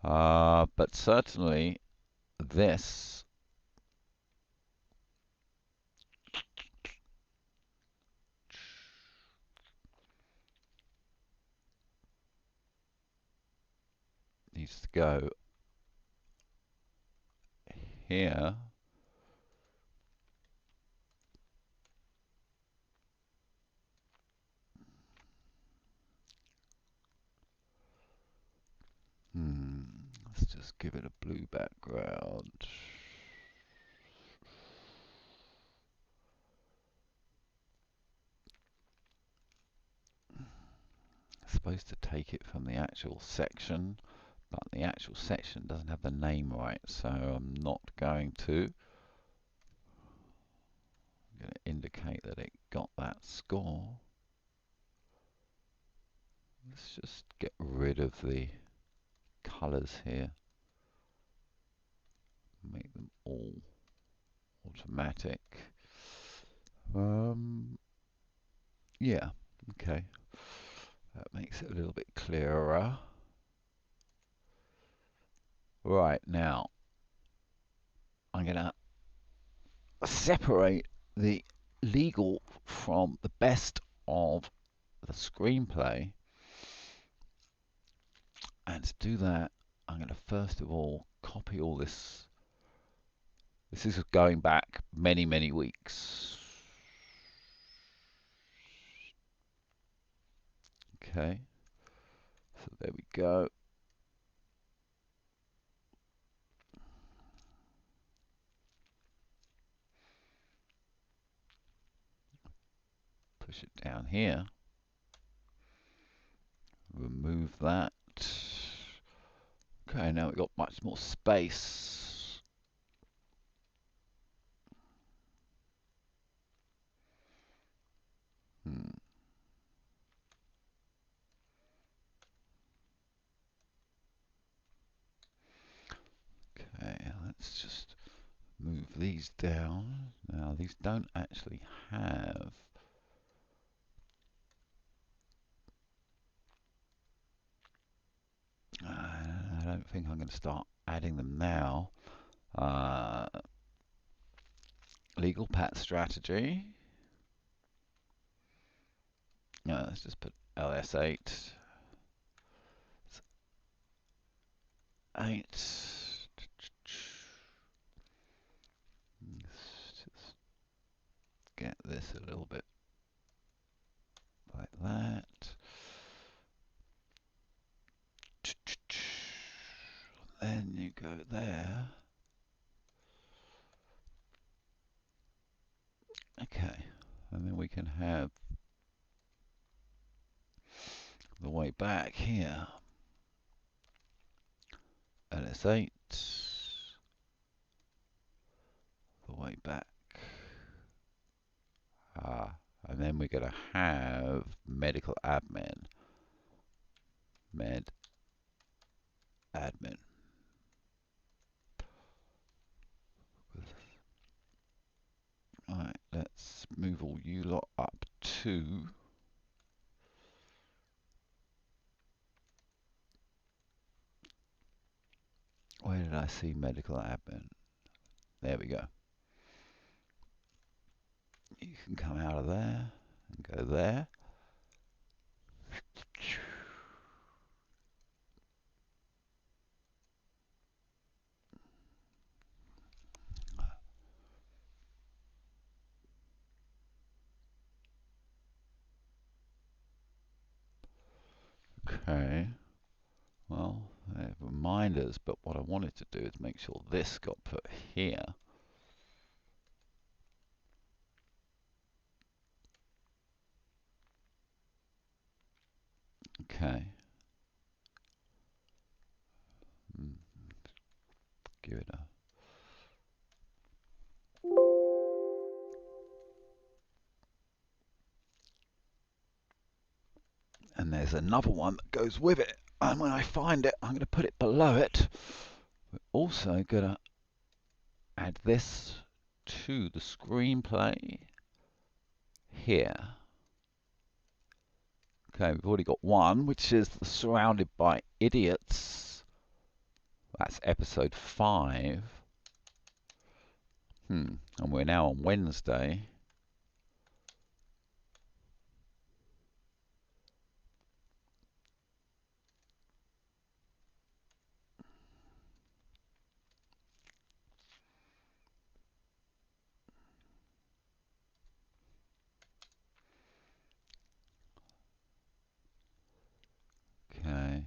[SPEAKER 1] But certainly this needs to go here. Let's just give it a blue background. I'm supposed to take it from the actual section, but the actual section doesn't have the name right, so I'm not going to. I'm going to indicate that it got that score. Let's just get rid of the colors here. Make them all automatic. Yeah, okay. That makes it a little bit clearer. Right, now I'm going to separate the legal from the best of the screenplay. And to do that, I'm going to first of all copy all this. This is going back many, many weeks. Okay, so there we go. Push it down here. Remove that. Okay, now we've got much more space. Okay, let's just move these down. Now, these don't actually have I don't think I'm going to start adding them now. Legal path strategy. Let's just put LS8. 8. Let's just get this a little bit like that. Then you go there. Okay, and then we can have the way back here. LS8, the way back. And then we're going to have medical admin. Med admin. Alright, let's move all you lot up to where did I see medical admin? There we go. You can come out of there and go there. Okay. Well, they have reminders, but what I wanted to do is make sure this got put here. Okay. Give it a... And there's another one that goes with it. And when I find it, I'm going to put it below it. We're also going to add this to the screenplay here. Okay, we've already got one, which is the Surrounded by Idiots. That's episode 5. And we're now on Wednesday. Okay.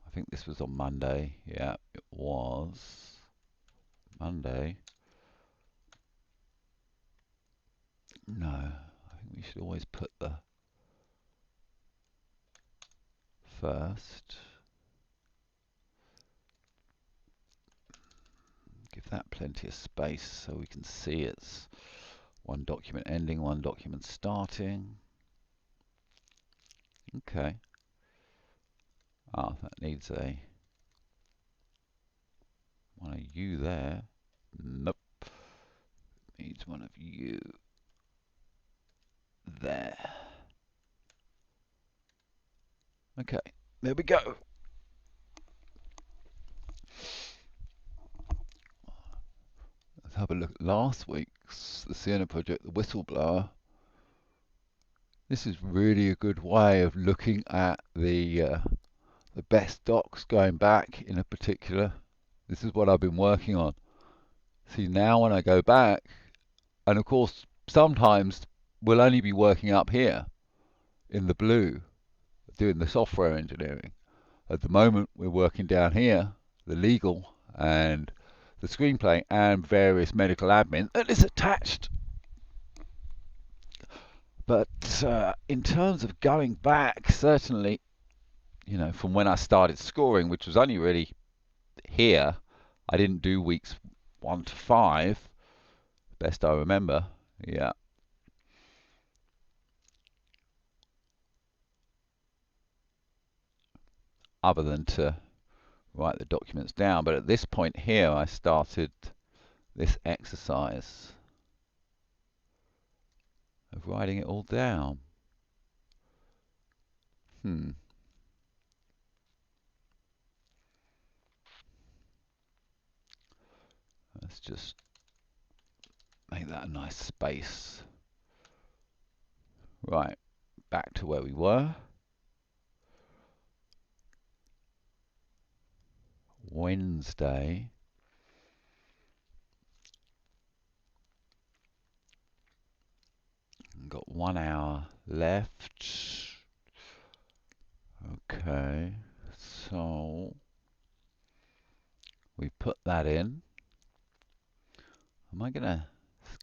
[SPEAKER 1] I think this was on Monday. Yeah, it was Monday. No, I think we should always put the first. Give that plenty of space so we can see it's one document ending, one document starting. Okay. That needs one of you there. Nope. Needs one of you there. Okay, there we go. Let's have a look at last week's the Sienna project, the whistleblower. This is really a good way of looking at the best docs going back in a particular. This is what I've been working on. See, now when I go back, and of course sometimes we'll only be working up here in the blue, doing the software engineering. At the moment we're working down here, the legal and the screenplay and various medical admin that is attached. But in terms of going back, certainly, from when I started scoring, which was only really here, I didn't do weeks 1 to 5, best I remember. Yeah. Other than to write the documents down. But at this point here, I started this exercise of writing it all down. Let's just make that a nice space. Right, back to where we were. Wednesday. Got 1 hour left. Okay, so we put that in. Am I gonna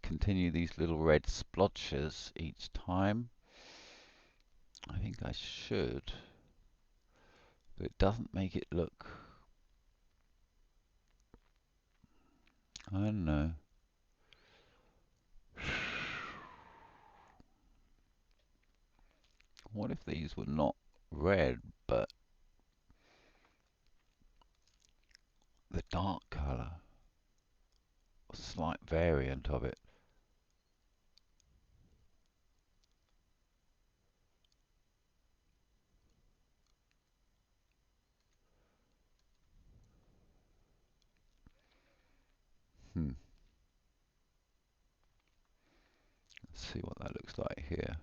[SPEAKER 1] continue these little red splotches each time? I think I should, but it doesn't make it look, I don't know. What if these were not red, but the dark colour, a slight variant of it? Let's see what that looks like here.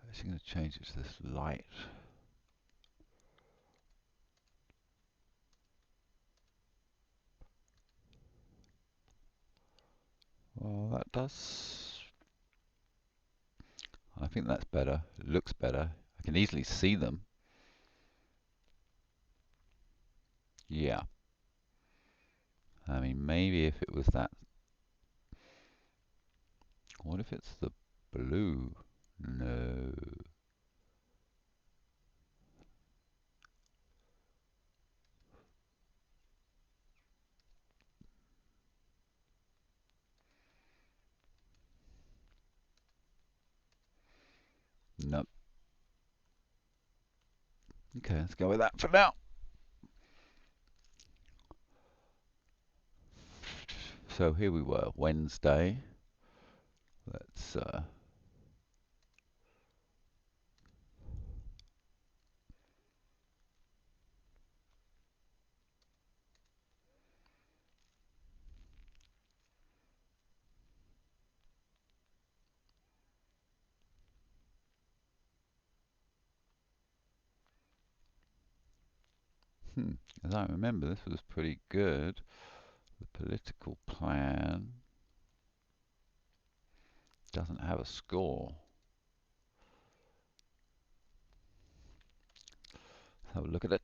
[SPEAKER 1] I'm actually going to change it to this light. Well, that does. I think that's better. It looks better. I can easily see them. Yeah. I mean, maybe if it was that. What if it's the blue? No. Nope. Okay, let's go with that for now. So here we were, Wednesday. Let's as I remember, this was pretty good. The political plan doesn't have a score. Let's have a look at it.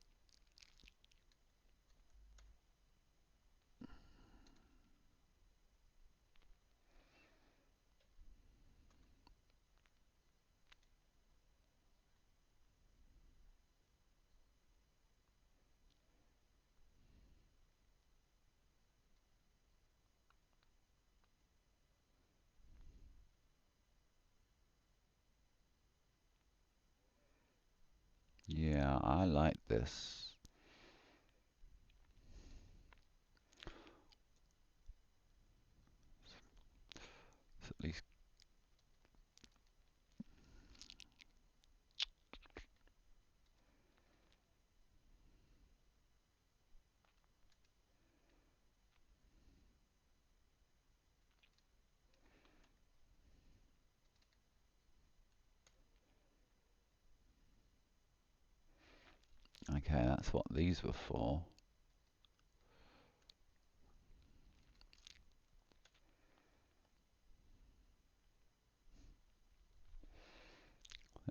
[SPEAKER 1] Yeah, I like this. Okay, that's what these were for.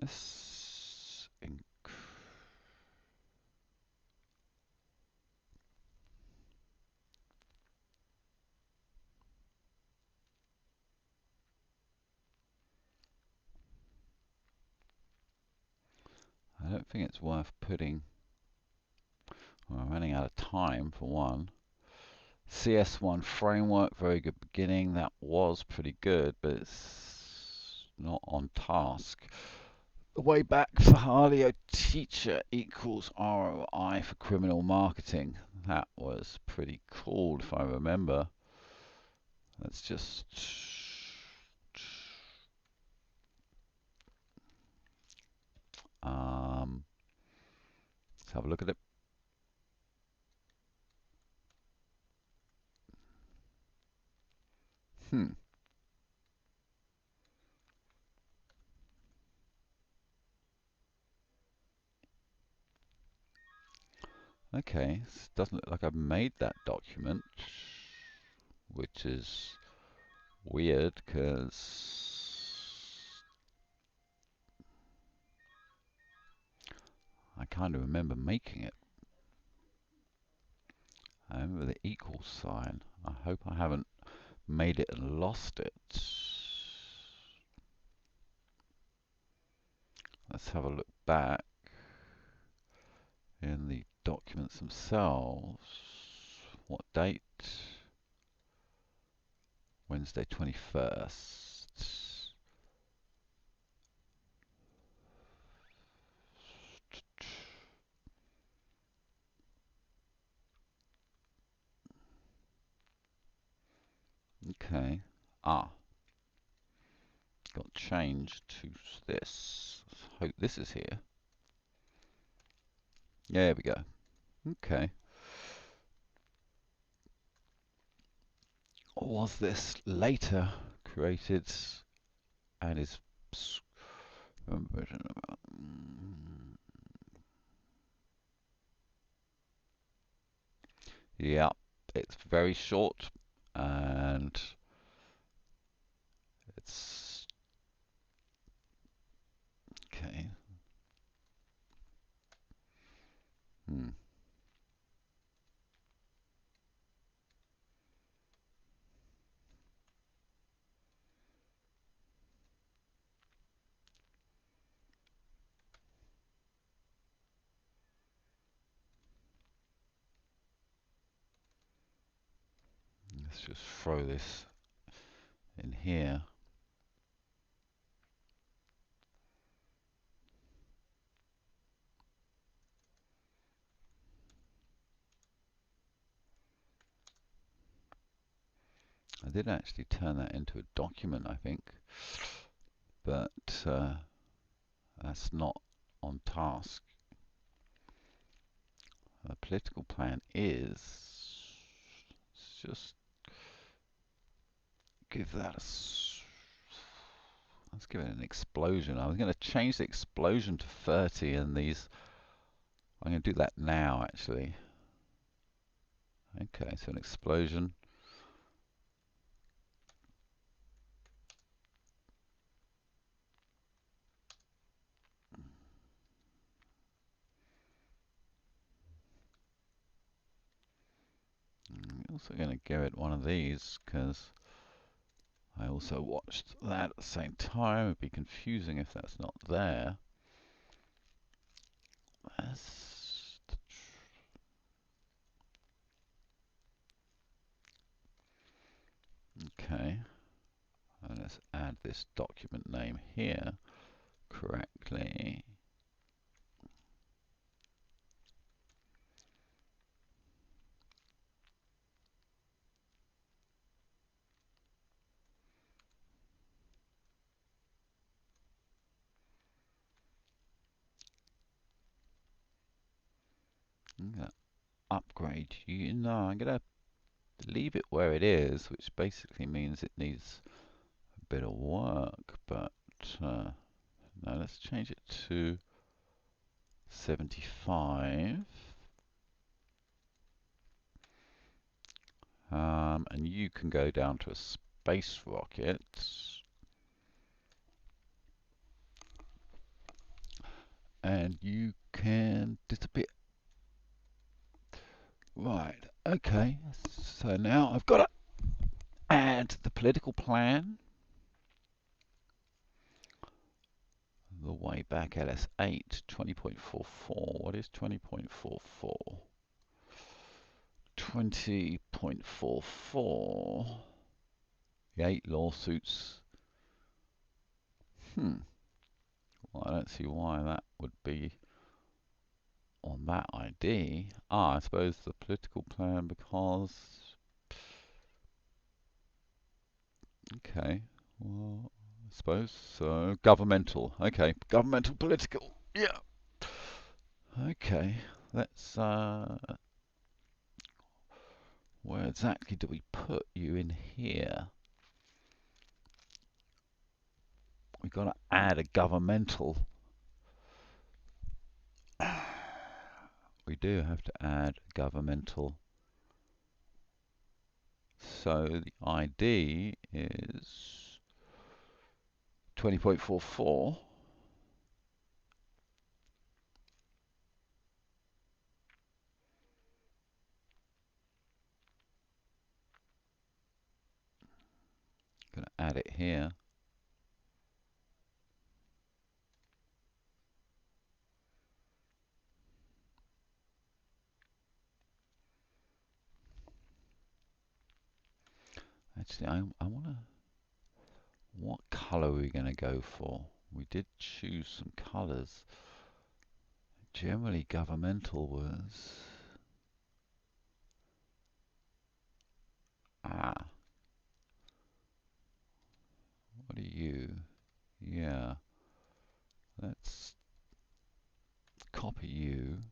[SPEAKER 1] This I don't think it's worth putting. Well, I'm running out of time for one. CS1 framework, very good beginning. That was pretty good, but it's not on task. The way back for Harley, a teacher equals ROI for criminal marketing. That was pretty cool if I remember. Let's just let's have a look at it. Okay, this doesn't look like I've made that document, which is weird because I kind of remember making it. I remember the equal sign. I hope I haven't made it and lost it. Let's have a look back in the documents themselves. What date? Wednesday 21st. Okay. Ah. Got changed to this. Hope this is here. Yeah, there we go. Okay. Or was this later created and is... Yeah, it's very short and it's... Okay. Let's just throw this in here. I did actually turn that into a document, I think, but that's not on task. The political plan is... Let's just give that a... Let's give it an explosion. I was going to change the explosion to 30 and these... I'm going to do that now, actually. Okay, so an explosion. I'm also going to give it one of these because I also watched that at the same time. It'd be confusing if that's not there. Okay, and let's add this document name here correctly. I'm going to upgrade you. No, I'm going to leave it where it is, which basically means it needs a bit of work, but no, let's change it to 75. And you can go down to a space rocket. And you can disappear. Right, okay. So now I've got to add the political plan. The way back LS8, 20.44. What is 20.44? 20.44. The 8 lawsuits. Well, I don't see why that would be on that ID. I suppose the political plan because... Okay, well, I suppose so. Governmental. Okay, governmental political. Yeah. Okay, let's... where exactly do we put you in here? We've got to add a governmental. We do have to add governmental. So the ID is 20.44. Going to add it here. Actually, I want to... What colour are we going to go for? We did choose some colours. Generally, governmental was... What are you? Yeah. Let's copy you.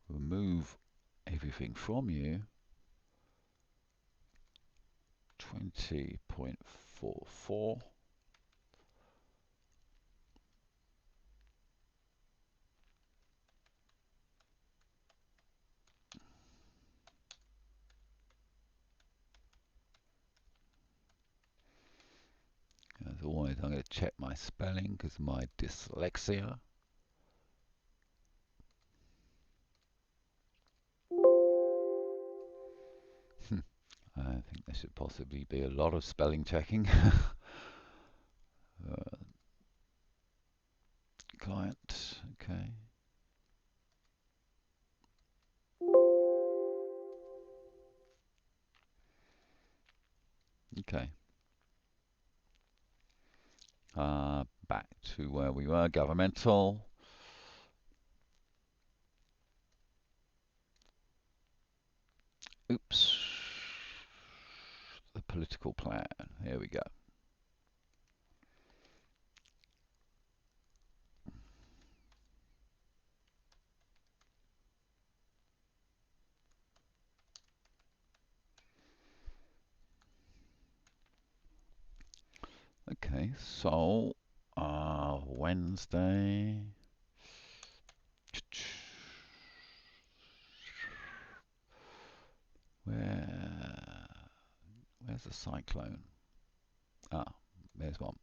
[SPEAKER 1] Remove everything from you. 20.44. As always, I'm going to check my spelling because of my dyslexia. I think there should possibly be a lot of spelling checking. Client, okay. Okay. Back to where we were, governmental. Oops. The political plan. Here we go. Okay, so Wednesday. Where's the cyclone? There's one.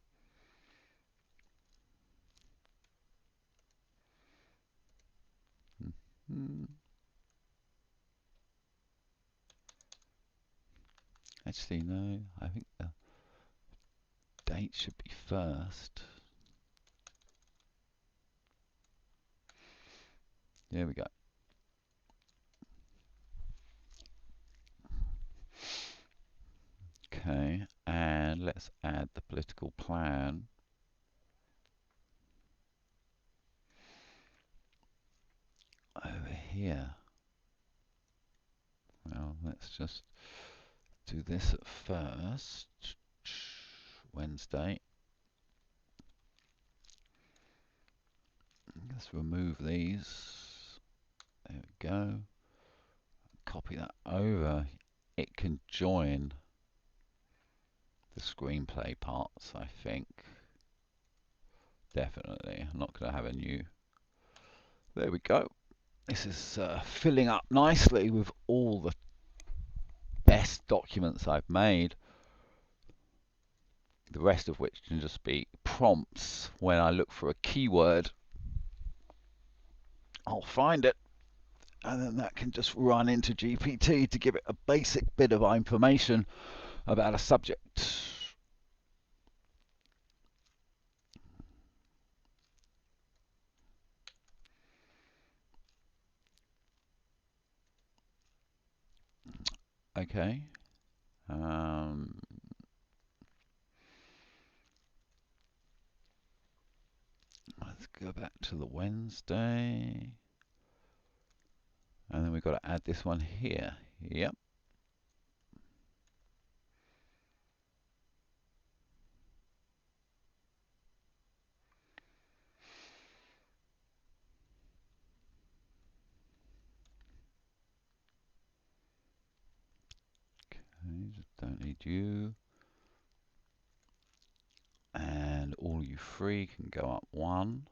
[SPEAKER 1] Actually, no. I think the date should be first. There we go. Okay, and let's add the political plan. Over here. Well, let's just do this at first. Wednesday. Let's remove these. There we go. Copy that over. It can join the screenplay parts, I think. Definitely. I'm not going to have a new. There we go. This is filling up nicely with all the best documents I've made. The rest of which can just be prompts. When I look for a keyword, I'll find it, and then that can just run into GPT to give it a basic bit of information about a subject. Okay. Let's go back to the Wednesday. And then we've got to add this one here. Yep. Okay, just don't need you. And all you three can go up one.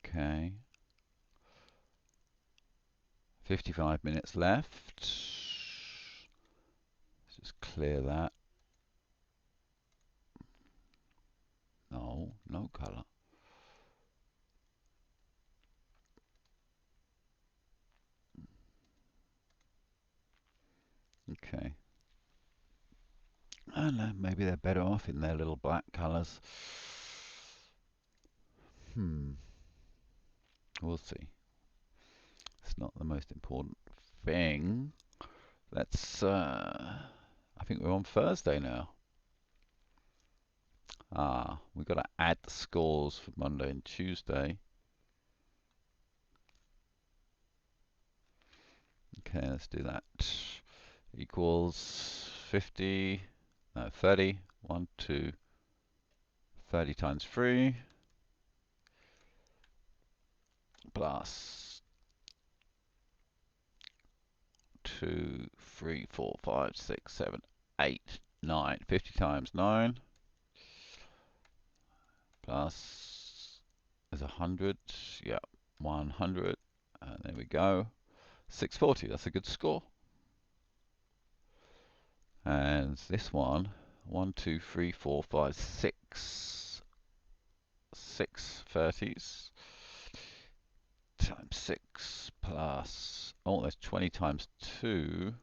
[SPEAKER 1] Okay. 55 minutes left. Let's just clear that. No, no color. Okay. I don't know, maybe they're better off in their little black colors. We'll see. It's not the most important thing. Let's, I think we're on Thursday now. We've got to add the scores for Monday and Tuesday. Okay, let's do that. Equals 50, no, 30, 1, 2, 30 times 3, plus 2, 3, 4, 5, 6, 7, 8, 9, 50 times 9, plus, there's 100, yep, 100, and there we go, 640, that's a good score. And this one, 1, 2, 3, 4, 5, 6, 6 30s times 6 plus, oh, that's 20 times 2.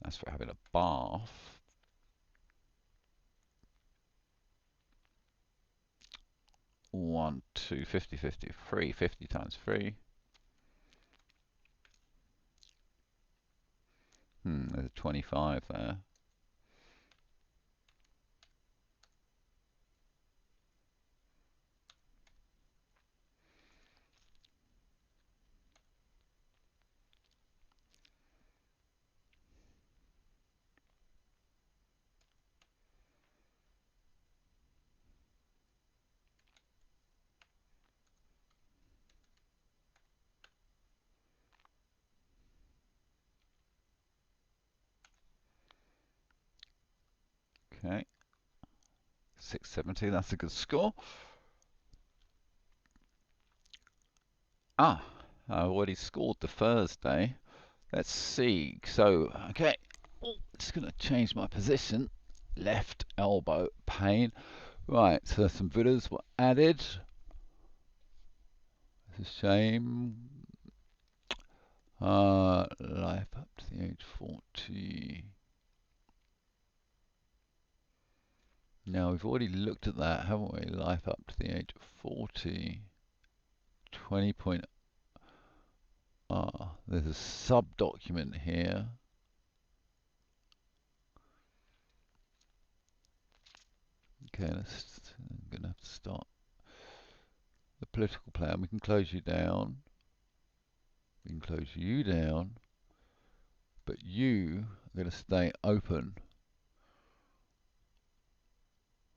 [SPEAKER 1] That's for having a bath. One, two, 50, 50, 3, 50 times 3. There's a 25 there. Okay. 670, that's a good score. I've already scored the Thursday. Let's see. So, okay. Just going to change my position. Left elbow pain. Right, so some Buddhas were added. It's a shame. Life up to the age 40. Now, we've already looked at that, haven't we? Life up to the age of 40. 20 point. There's a sub-document here. Okay, I'm going to have to start the political plan. We can close you down. We can close you down. But you are going to stay open.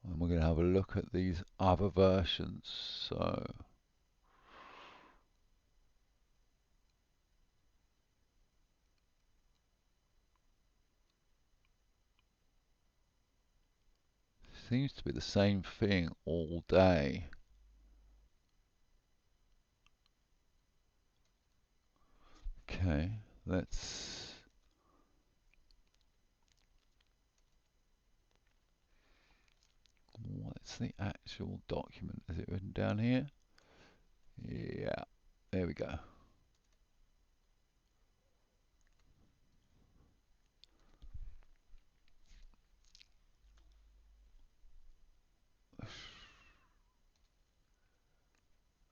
[SPEAKER 1] And we're going to have a look at these other versions. So seems to be the same thing all day. Okay, let's what's the actual document? Is it written down here? Yeah, there we go.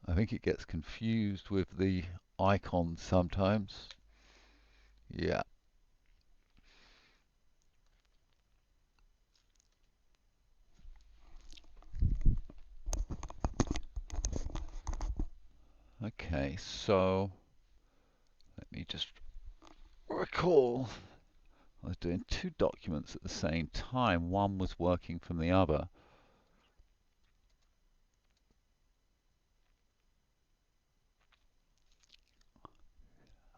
[SPEAKER 1] I think it gets confused with the icons sometimes. Yeah. Okay, so let me just recall. I was doing two documents at the same time. One was working from the other.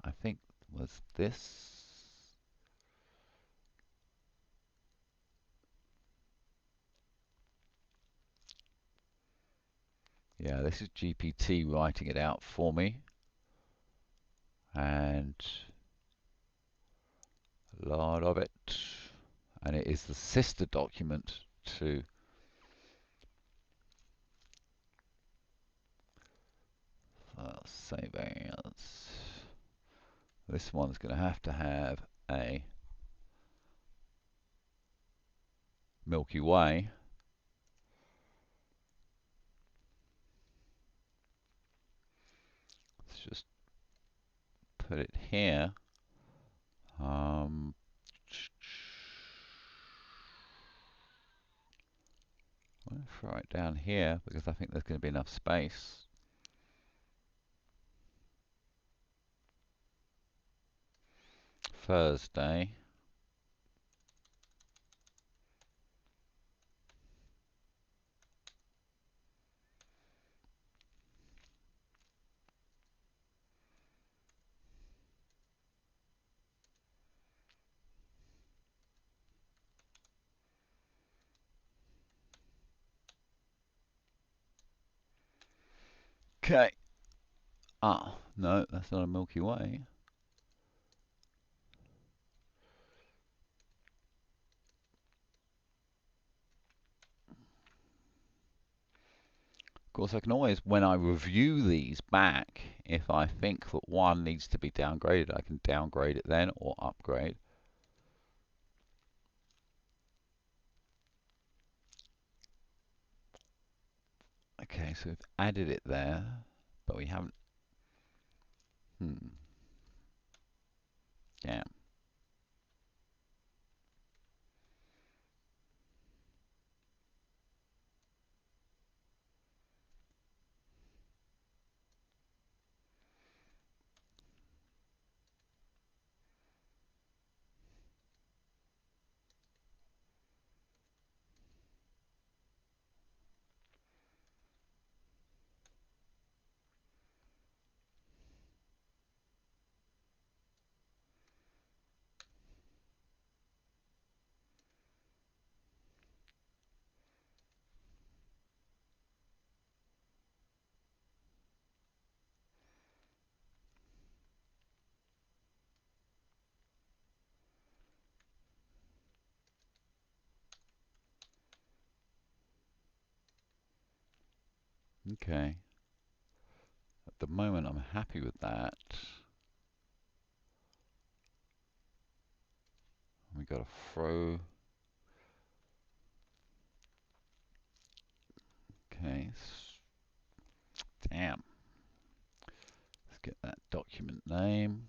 [SPEAKER 1] I think was this. Yeah, this is GPT writing it out for me. And a lot of it. And it is the sister document to file save as. This one's going to have a Milky Way. Let's just put it here. I'll throw it down here because I think there's going to be enough space. Thursday. Okay. Ah, no, that's not a Milky Way. Of course, I can always, when I review these back, if I think that one needs to be downgraded, I can downgrade it then or upgrade. Okay, so we've added it there, but we haven't. Yeah. Okay. At the moment, I'm happy with that. We got to throw. Okay. Damn. Let's get that document name.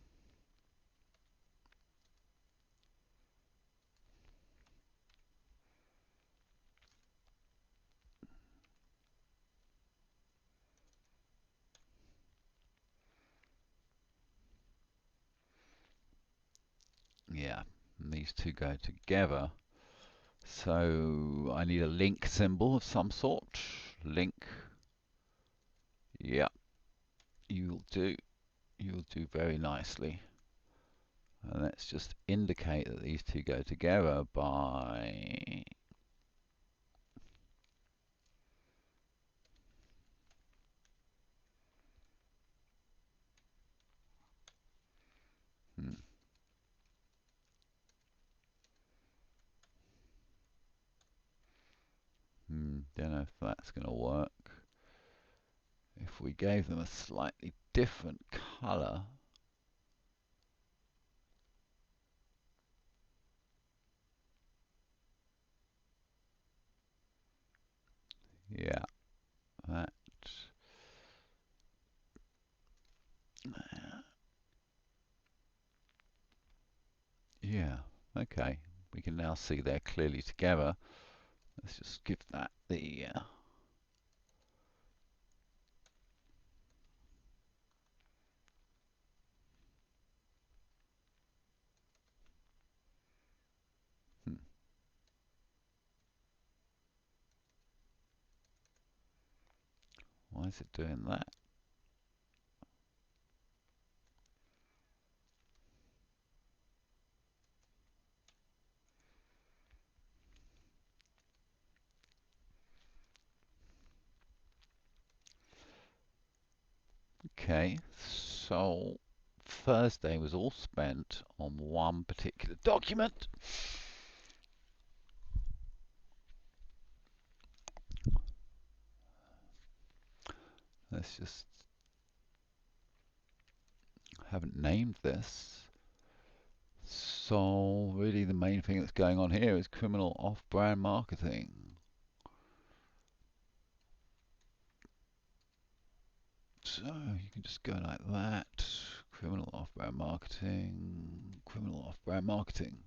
[SPEAKER 1] Yeah, and these two go together. So I need a link symbol of some sort. Link. Yeah, you'll do. You'll do very nicely. And let's just indicate that these two go together by don't know if that's going to work. If we gave them a slightly different color, yeah, that, yeah, okay. We can now see they're clearly together. Let's just give that the hmm, why is it doing that? Okay, so Thursday was all spent on one particular document. Let's just haven't named this. So really the main thing that's going on here is criminal off-brand marketing. So you can just go like that. Criminal off-brand marketing. Criminal off-brand marketing.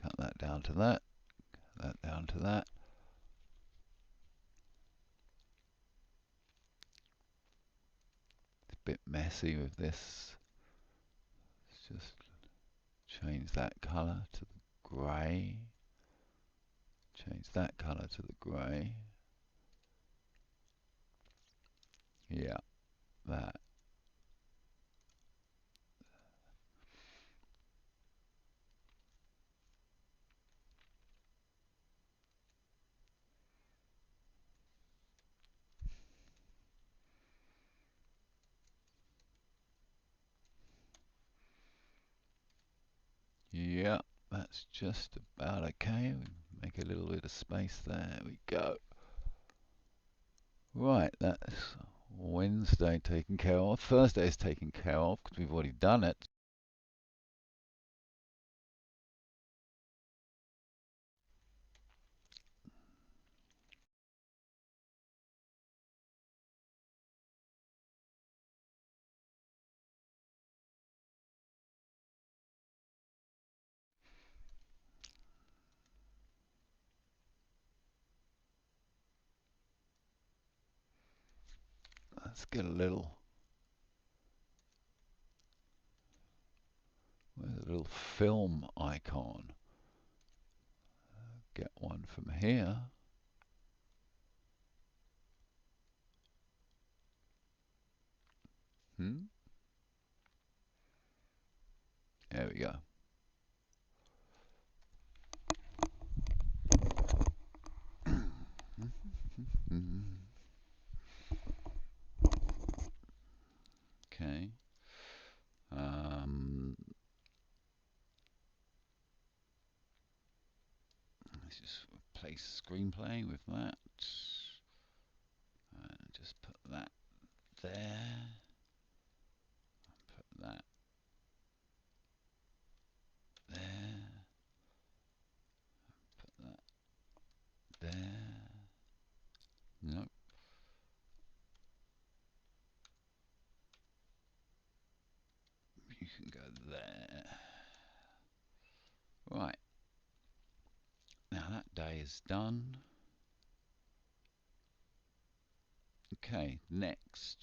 [SPEAKER 1] Cut that down to that. Cut that down to that. It's a bit messy with this. Let's just change that color to the grey. Change that color to the grey. Yeah, that. Yeah, that's just about okay. Make a little bit of space there. We go. Right, that's Wednesday taken care of. Thursday is taken care of because we've already done it. Let's get a little, where's a little film icon? Get one from here. There we go. let's just replace screenplay with that. And just put that there. Put that there. Put that there. Nope. You can go there. Right. Now that day is done. Okay, next.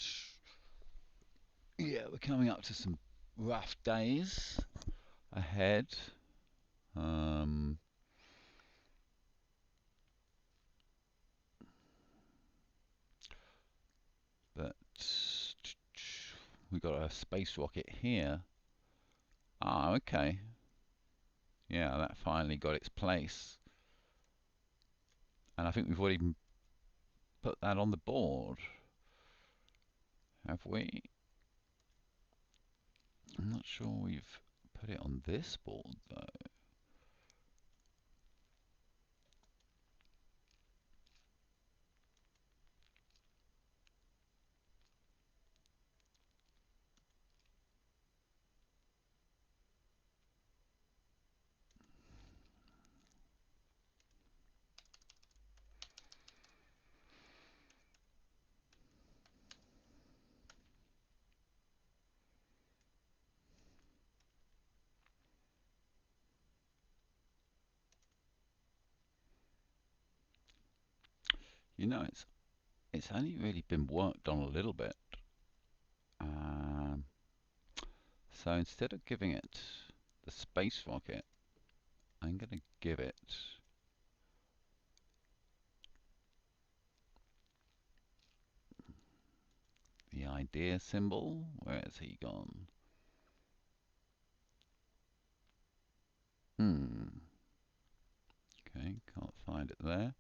[SPEAKER 1] Yeah, we're coming up to some rough days ahead. But we got a space rocket here. Ah, okay. Yeah, that finally got its place. And I think we've already put that on the board. Have we? I'm not sure we've put it on this board though. You know, it's only really been worked on a little bit. So instead of giving it the space rocket, I'm going to give it the idea symbol. Where has he gone? Okay, can't find it there.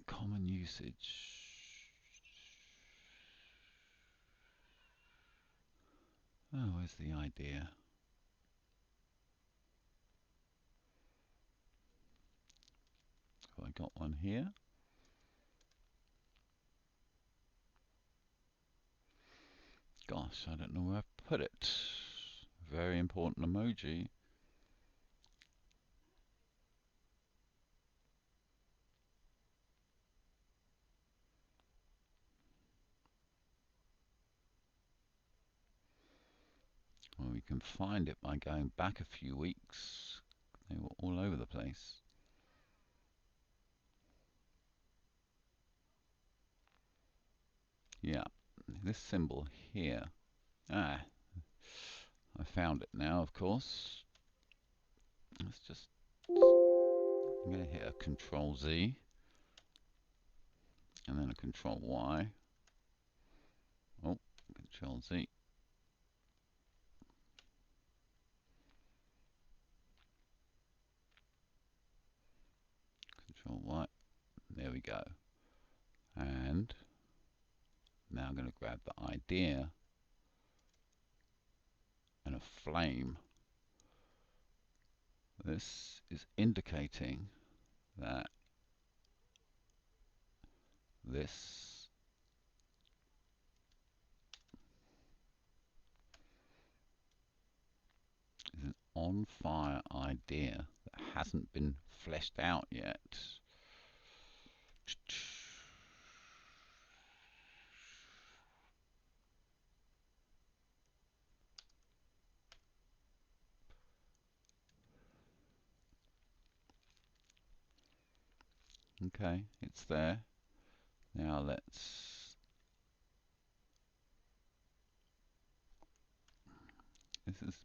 [SPEAKER 1] Common usage. Oh, where's the idea? Have I got one here? Gosh, I don't know where I've put it. Very important emoji. Well, we can find it by going back a few weeks. They were all over the place. Yeah, this symbol here. Ah, I found it now, of course. Let's just, I'm going to hit a Control Z and then a Control Y. Oh, Control Z. Control Y. There we go. And now I'm going to grab the idea and a flame. This is indicating that this is an on-fire idea that hasn't been fleshed out yet. Okay, it's there. Now let's... This is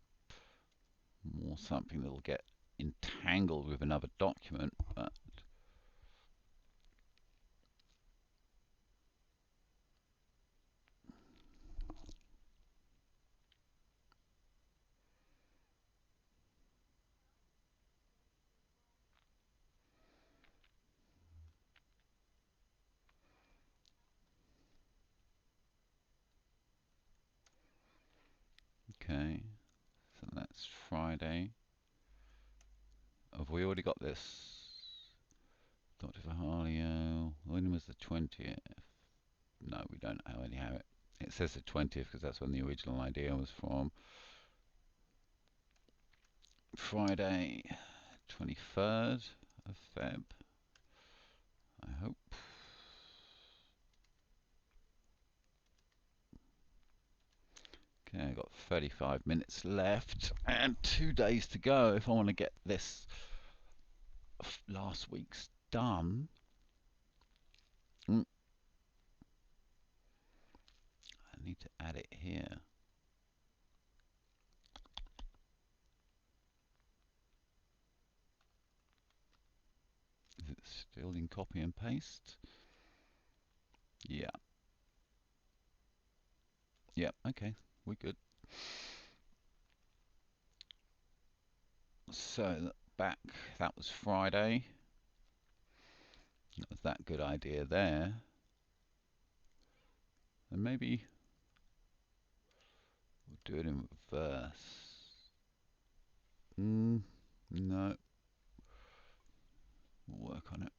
[SPEAKER 1] more something that'll get entangled with another document, but... Okay, so Friday. Have we already got this? Dr. Fahalio. When was the 20th? No, we don't already have it. It says the 20th because that's when the original idea was from. Friday, 23rd of Feb. I hope. Okay, I've got 35 minutes left and 2 days to go if I want to get this last week's done. I need to add it here. Is it still in copy and paste? Yeah. Yeah, okay, we're good. So back, that was Friday. That was that good idea there. And maybe we'll do it in reverse. No. We'll work on it.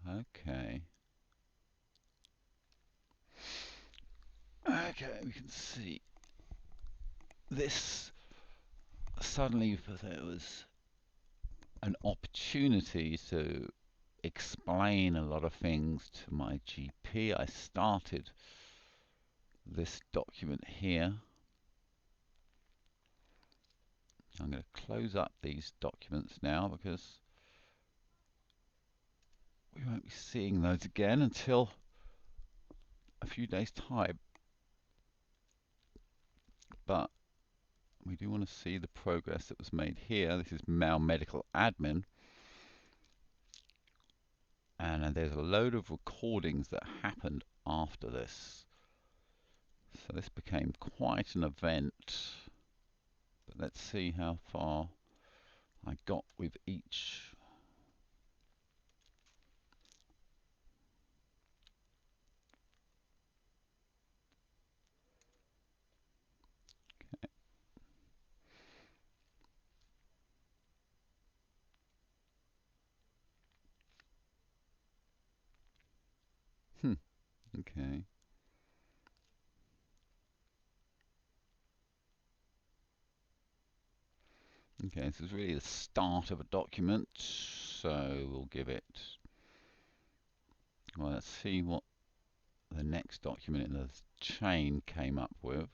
[SPEAKER 1] Okay. Okay, we can see this. Suddenly there was an opportunity to explain a lot of things to my GP. I started this document here. I'm going to close up these documents now because we won't be seeing those again until a few days' time. But we do want to see the progress that was made here. This is Mal Medical Admin. And there's a load of recordings that happened after this. So this became quite an event. But let's see how far I got with each. Okay. Okay, this is really the start of a document, so we'll give it. Well, let's see what the next document in the chain came up with.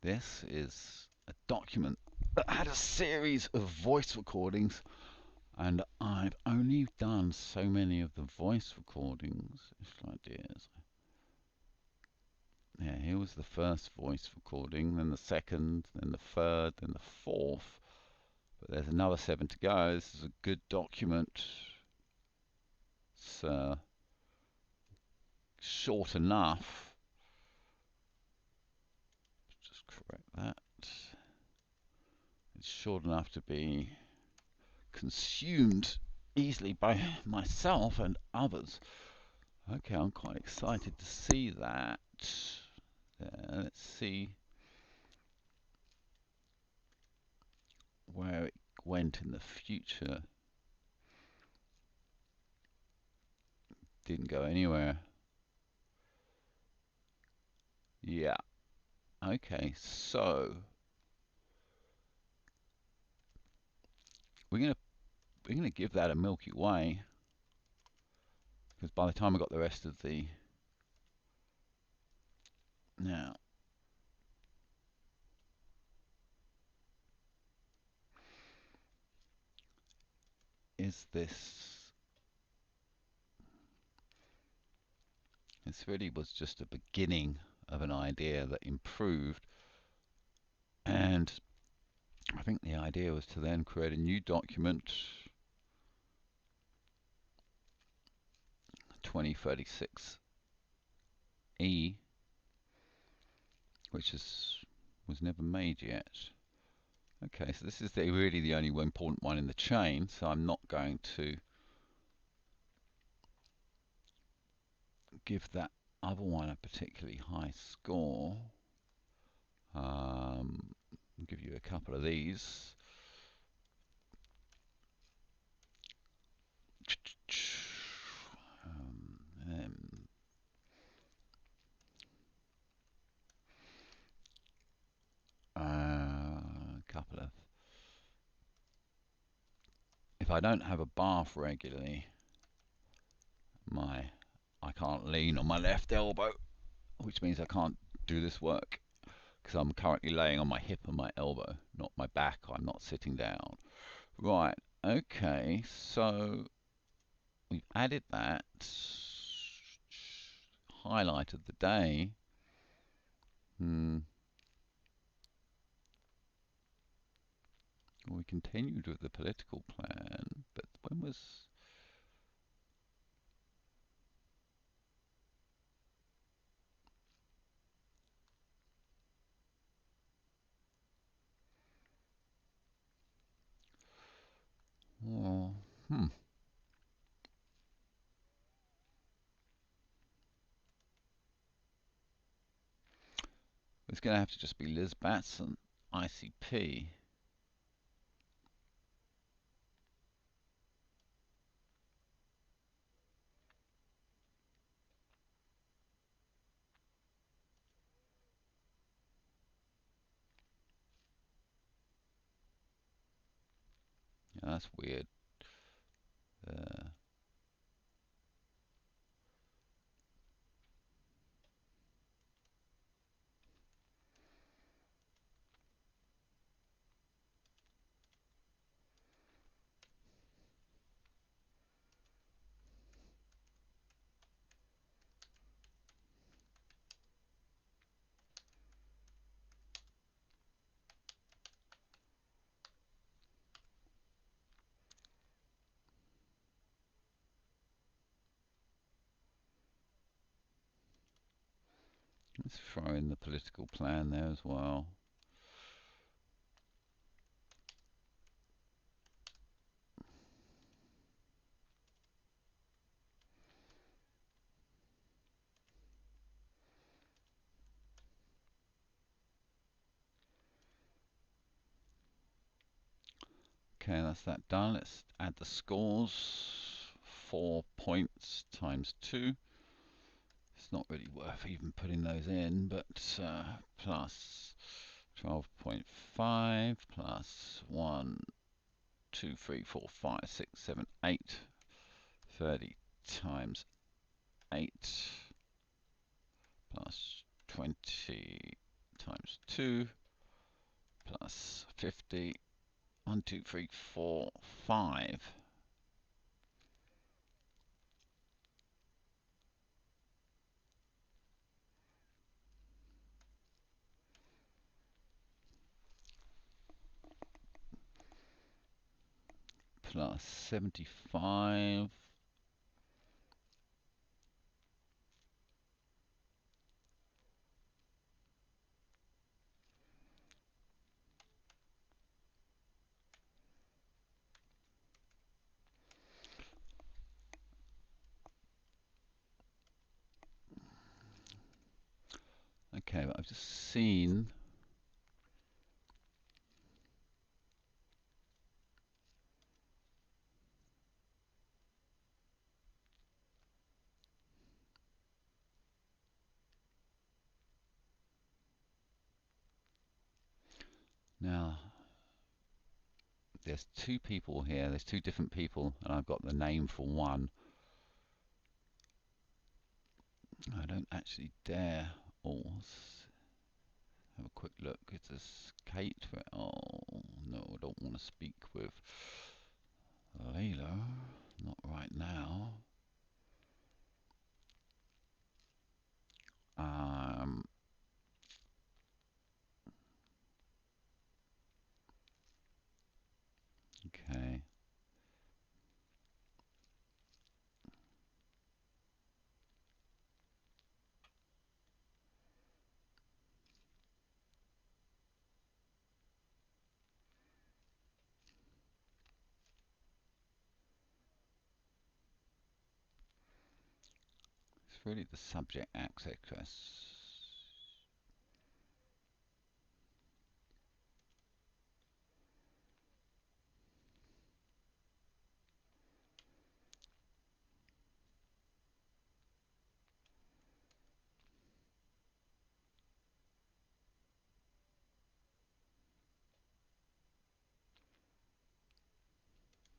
[SPEAKER 1] This is a document that had a series of voice recordings, and I've only done so many of the voice recordings. Ideas. Yeah, here was the first voice recording, then the second, then the third, then the fourth. But there's another 7 to go. This is a good document. It's short enough. Just correct that. It's short enough to be consumed easily by myself and others. Okay, I'm quite excited to see that. Let's see where it went in the future. Didn't go anywhere. Yeah. Okay, so we're gonna give that a Milky Way, because by the time I got the rest of the now is this This really was just a beginning of an idea that improved, and I think the idea was to then create a new document, 2036E, which was never made yet. Okay, so this is really the only important one in the chain, so I'm not going to give that other one a particularly high score. I'll give you a couple of these. A couple of. If I don't have a bath regularly, I can't lean on my left elbow, which means I can't do this work because I'm currently laying on my hip and my elbow, not my back. I'm not sitting down. Right, okay, so we've added that, highlighted the day. We continued with the political plan, but when was... Oh, It's going to have to just be Liz Batson, ICP. Yeah, that's weird. Let's throw in the political plan there as well. Okay, that's that done. Let's add the scores. 4 points times 2. It's not really worth even putting those in, but plus 12.5 plus 1, 2, 3, 4, 5, 6, 7, 8. 30 times 8 plus 20 times 2 plus 50. 1, 2, 3, 4, 5. Plus 75. Okay, but I've just seen now there's 2 people here, there's 2 different people, and I've got the name for one. I don't actually dare. Have a quick look. It's this Kate. Oh no, I don't want to speak with Layla. Not right now. Okay. It's really the subject access.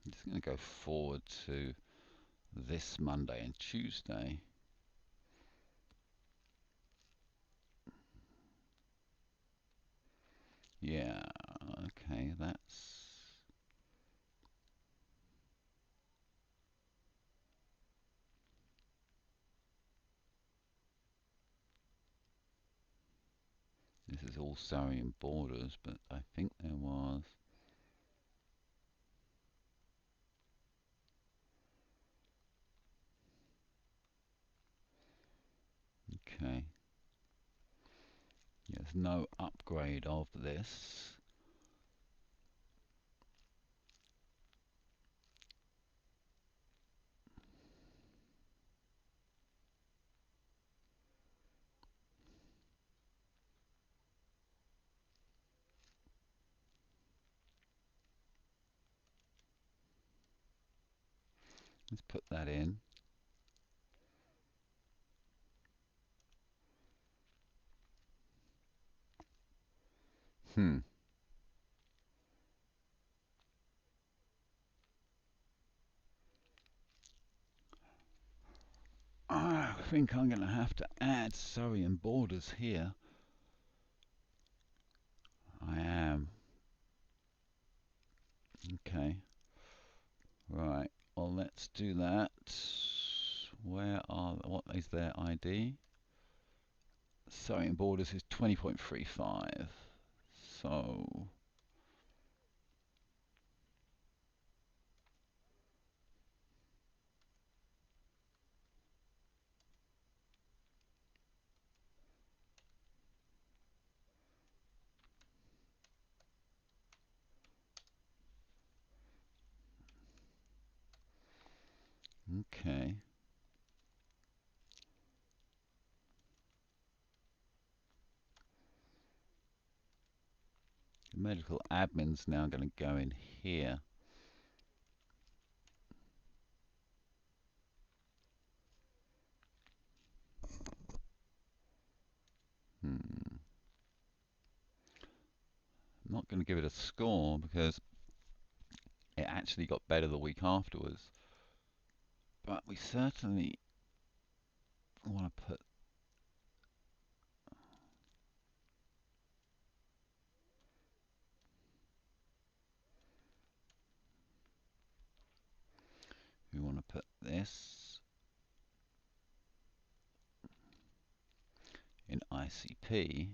[SPEAKER 1] I'm just going to go forward to this Monday and Tuesday. Yeah, okay, this is all sewing and borders, but I think there was, okay, there's no upgrade of this. Let's put that in. I think I'm going to have to add sewing and borders here. I am. Okay. Right. Well, let's do that. What is their ID? Sewing and borders is 20.35. So, okay. The medical admin's now going to go in here. I'm not going to give it a score because it actually got better the week afterwards. But we certainly want to put this in ICP.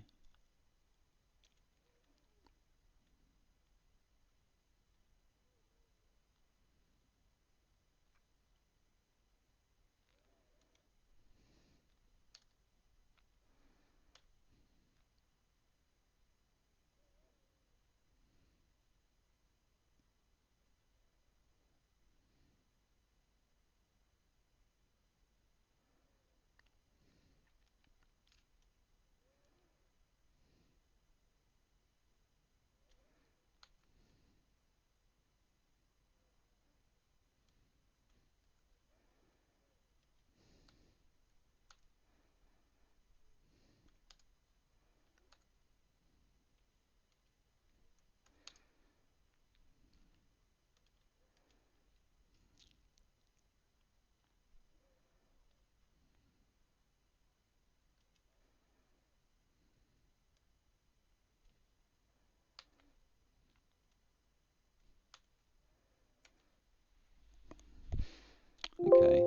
[SPEAKER 1] Okay,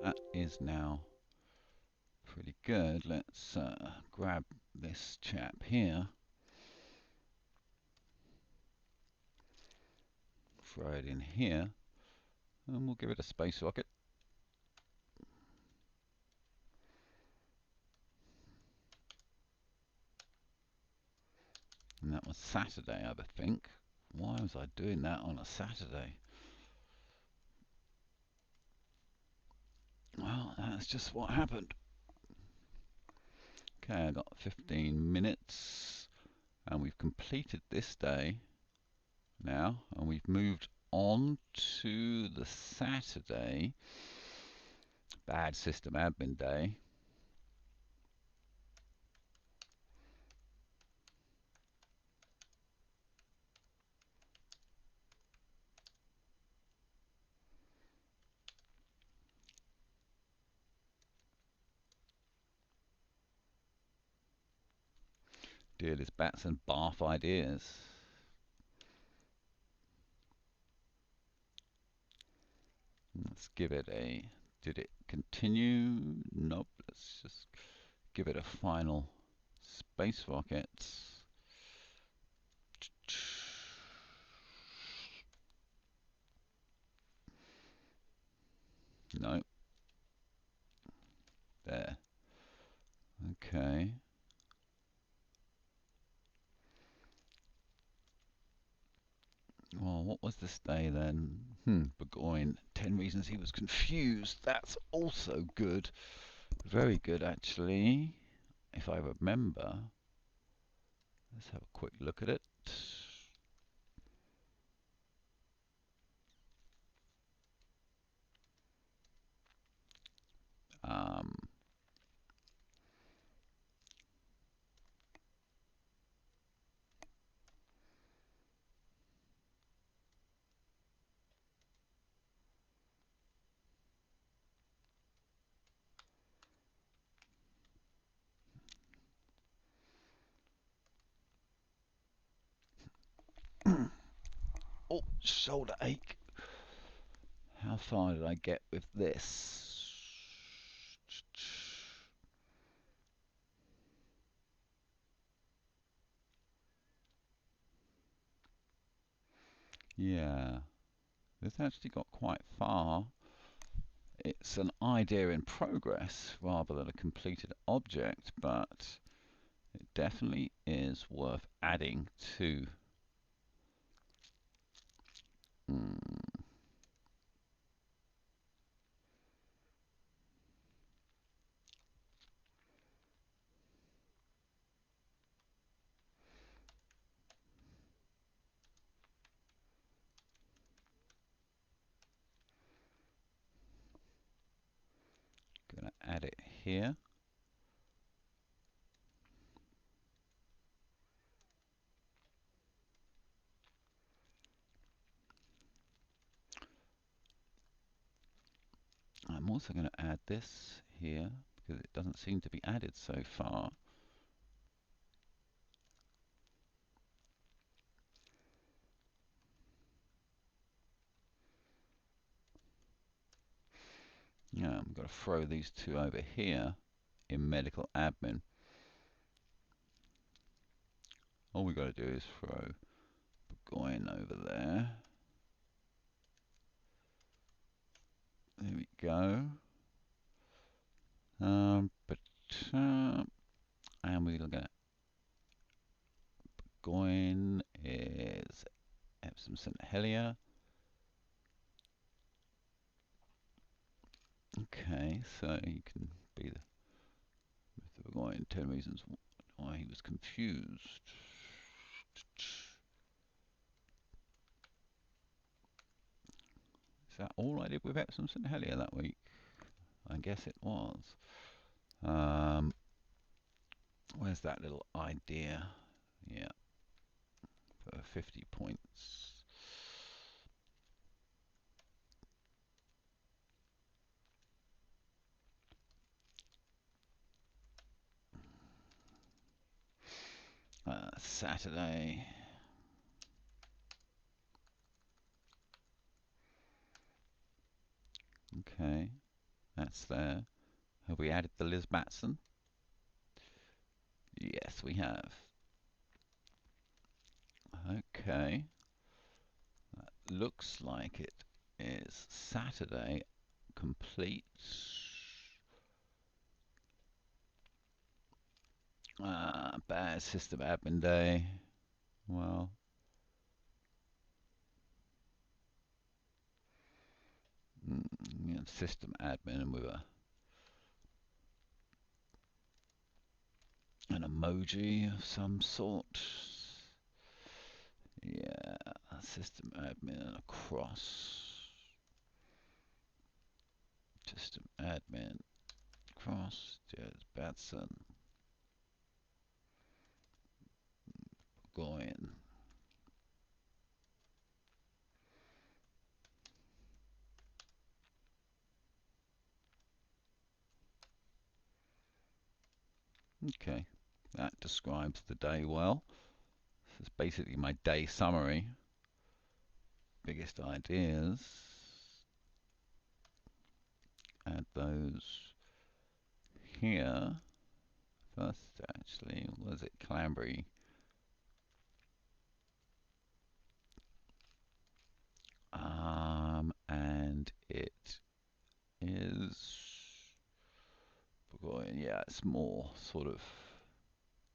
[SPEAKER 1] that is now pretty good. Let's grab this chap here. throw it in here, and we'll give it a space rocket. And that was Saturday, I think. Why was I doing that on a Saturday? Well, that's just what happened. Okay, I got 15 minutes, and we've completed this day now, and we've moved on to the Saturday, bad system admin day. Dear, this bats and bath ideas. Let's give it a, did it continue? Nope, let's just give it a final space rocket. Nope. There. Okay. Well, what was this day then? Burgoyne. 10 reasons he was confused. That's also good. Very good, actually. If I remember. Let's have a quick look at it. Um, oh, shoulder ache. How far did I get with this? Yeah, this actually got quite far. It's an idea in progress rather than a completed object, but it definitely is worth adding to. Gonna add it here. I'm also going to add this here because it doesn't seem to be added so far. Yeah, I'm going to throw these two over here in medical admin. All we've got to do is throw Burgoyne over there. There we go. And we're going to Burgoyne is Epsom St. Helier. Okay, so you can be the Burgoyne 10 reasons why he was confused. Is that all I did with Epsom St. Helier that week? I guess it was. Where's that little idea? Yeah, for 50 points. Saturday. Okay, that's there. Have we added the Liz Batson? Yes, we have. Okay. looks like it is Saturday complete. Bad system admin day. Well, yeah, system admin with an emoji of some sort. Yeah, system admin and a cross. System admin cross. There's Batson. Going. Okay, that describes the day well. This is basically my day summary. Biggest ideas. Add those here. First, actually, was it Clanbury? And it is. Yeah, it's more sort of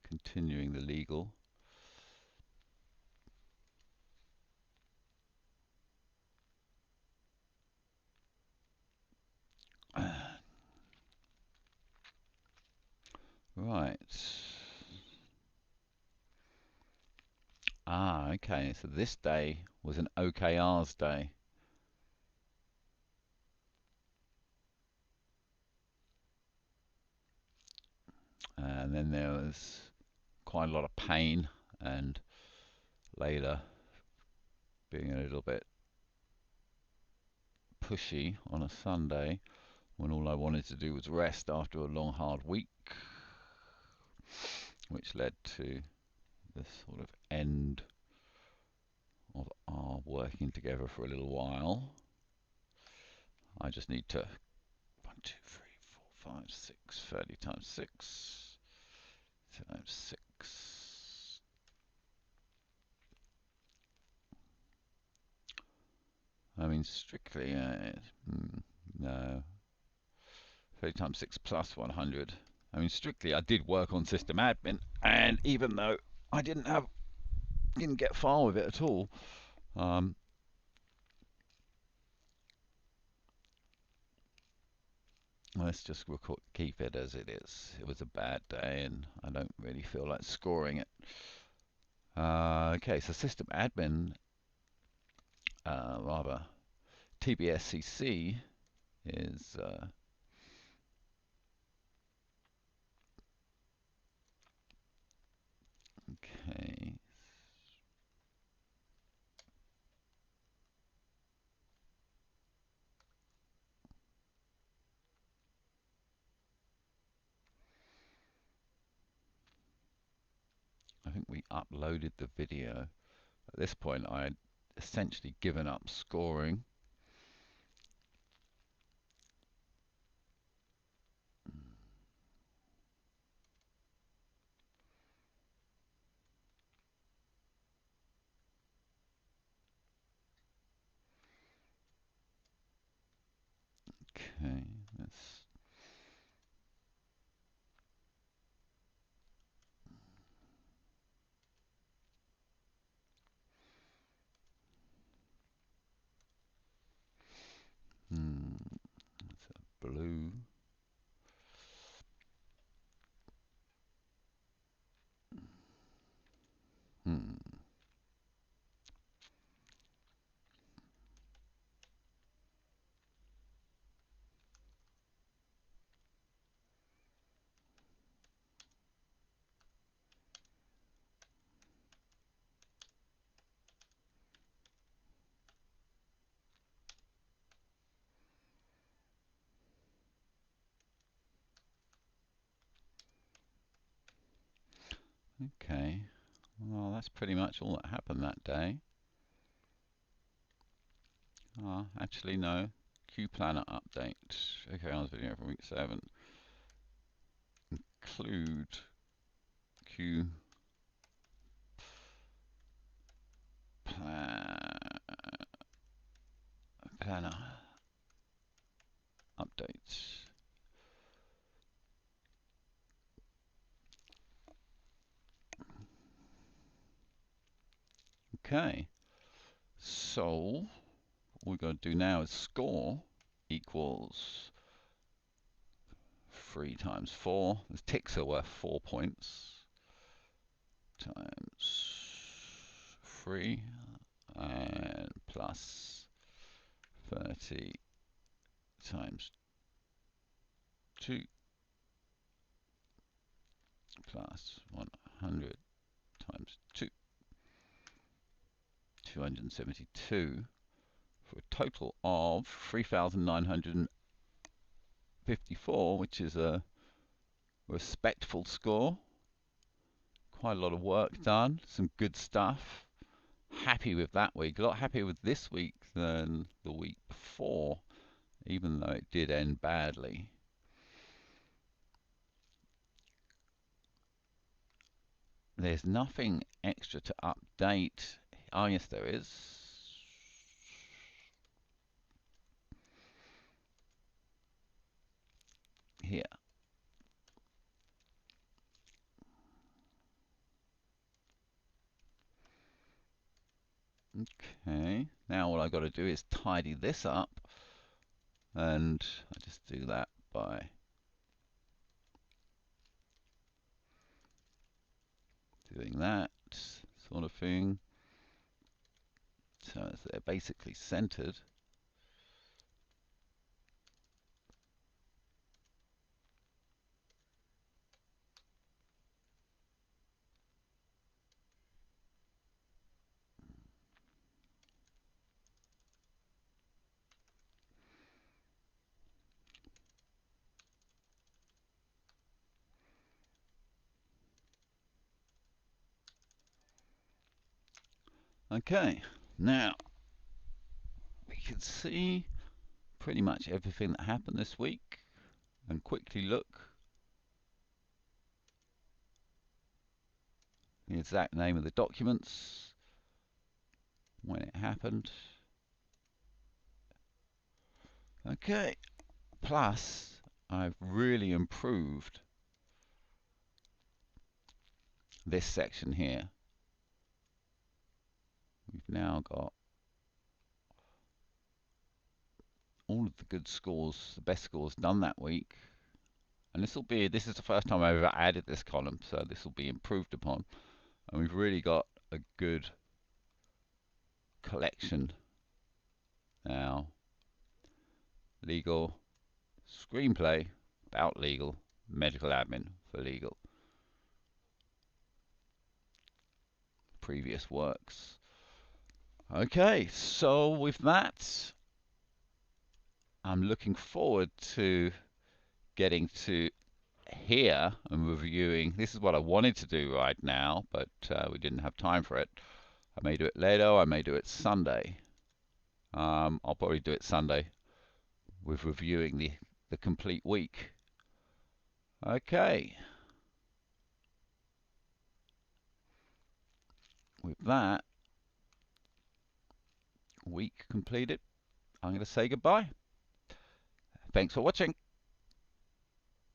[SPEAKER 1] continuing the legal. Right. Okay. So this day was an OKRs day. And then there was quite a lot of pain, and later being a little bit pushy on a Sunday when all I wanted to do was rest after a long hard week, which led to this sort of end of our working together for a little while. I just need to 1, 2, 3, 4, 5, 6, 30 times 6 times 6. I mean, strictly, no. 30 times 6 plus 100. I mean, strictly, I did work on system admin, and even though I didn't get far with it at all, let's just keep it as it is. It was a bad day, and I don't really feel like scoring it. Okay, so system admin, rather, TBS-CC is okay. I think we uploaded the video. At this point, I had essentially given up scoring. Okay, let's. That's a blue. Okay, well, that's pretty much all that happened that day. Actually, no. Q planner update. Okay, I was video from week 7. Include Q plan Okay, so all we're going to do now is score equals 3 times 4. The ticks are worth 4 points times 3 and plus 30 times 2 plus 100 times 2, 272, for a total of 3,954, which is a respectful score. Quite a lot of work done, some good stuff. Happy with that week. A lot happier with this week than the week before, even though it did end badly. There's nothing extra to update. Oh, yes, there is. Here. Okay, now all I've got to do is tidy this up, and I just do that by doing that sort of thing. So they're basically centered. Okay, now we can see pretty much everything that happened this week, and quickly look the exact name of the documents, when it happened. Okay, plus I've really improved this section here. We've now got all of the good scores, the best scores done that week. And this is the first time I've ever added this column, so this will be improved upon. And we've really got a good collection now. Legal, screenplay about legal, medical admin for legal. Previous works. Okay, so with that, I'm looking forward to getting to here and reviewing. This is what I wanted to do right now, but we didn't have time for it. I may do it later, I may do it Sunday. I'll probably do it Sunday with reviewing the complete week. Okay. With that, week completed, I'm going to say goodbye. Thanks for watching.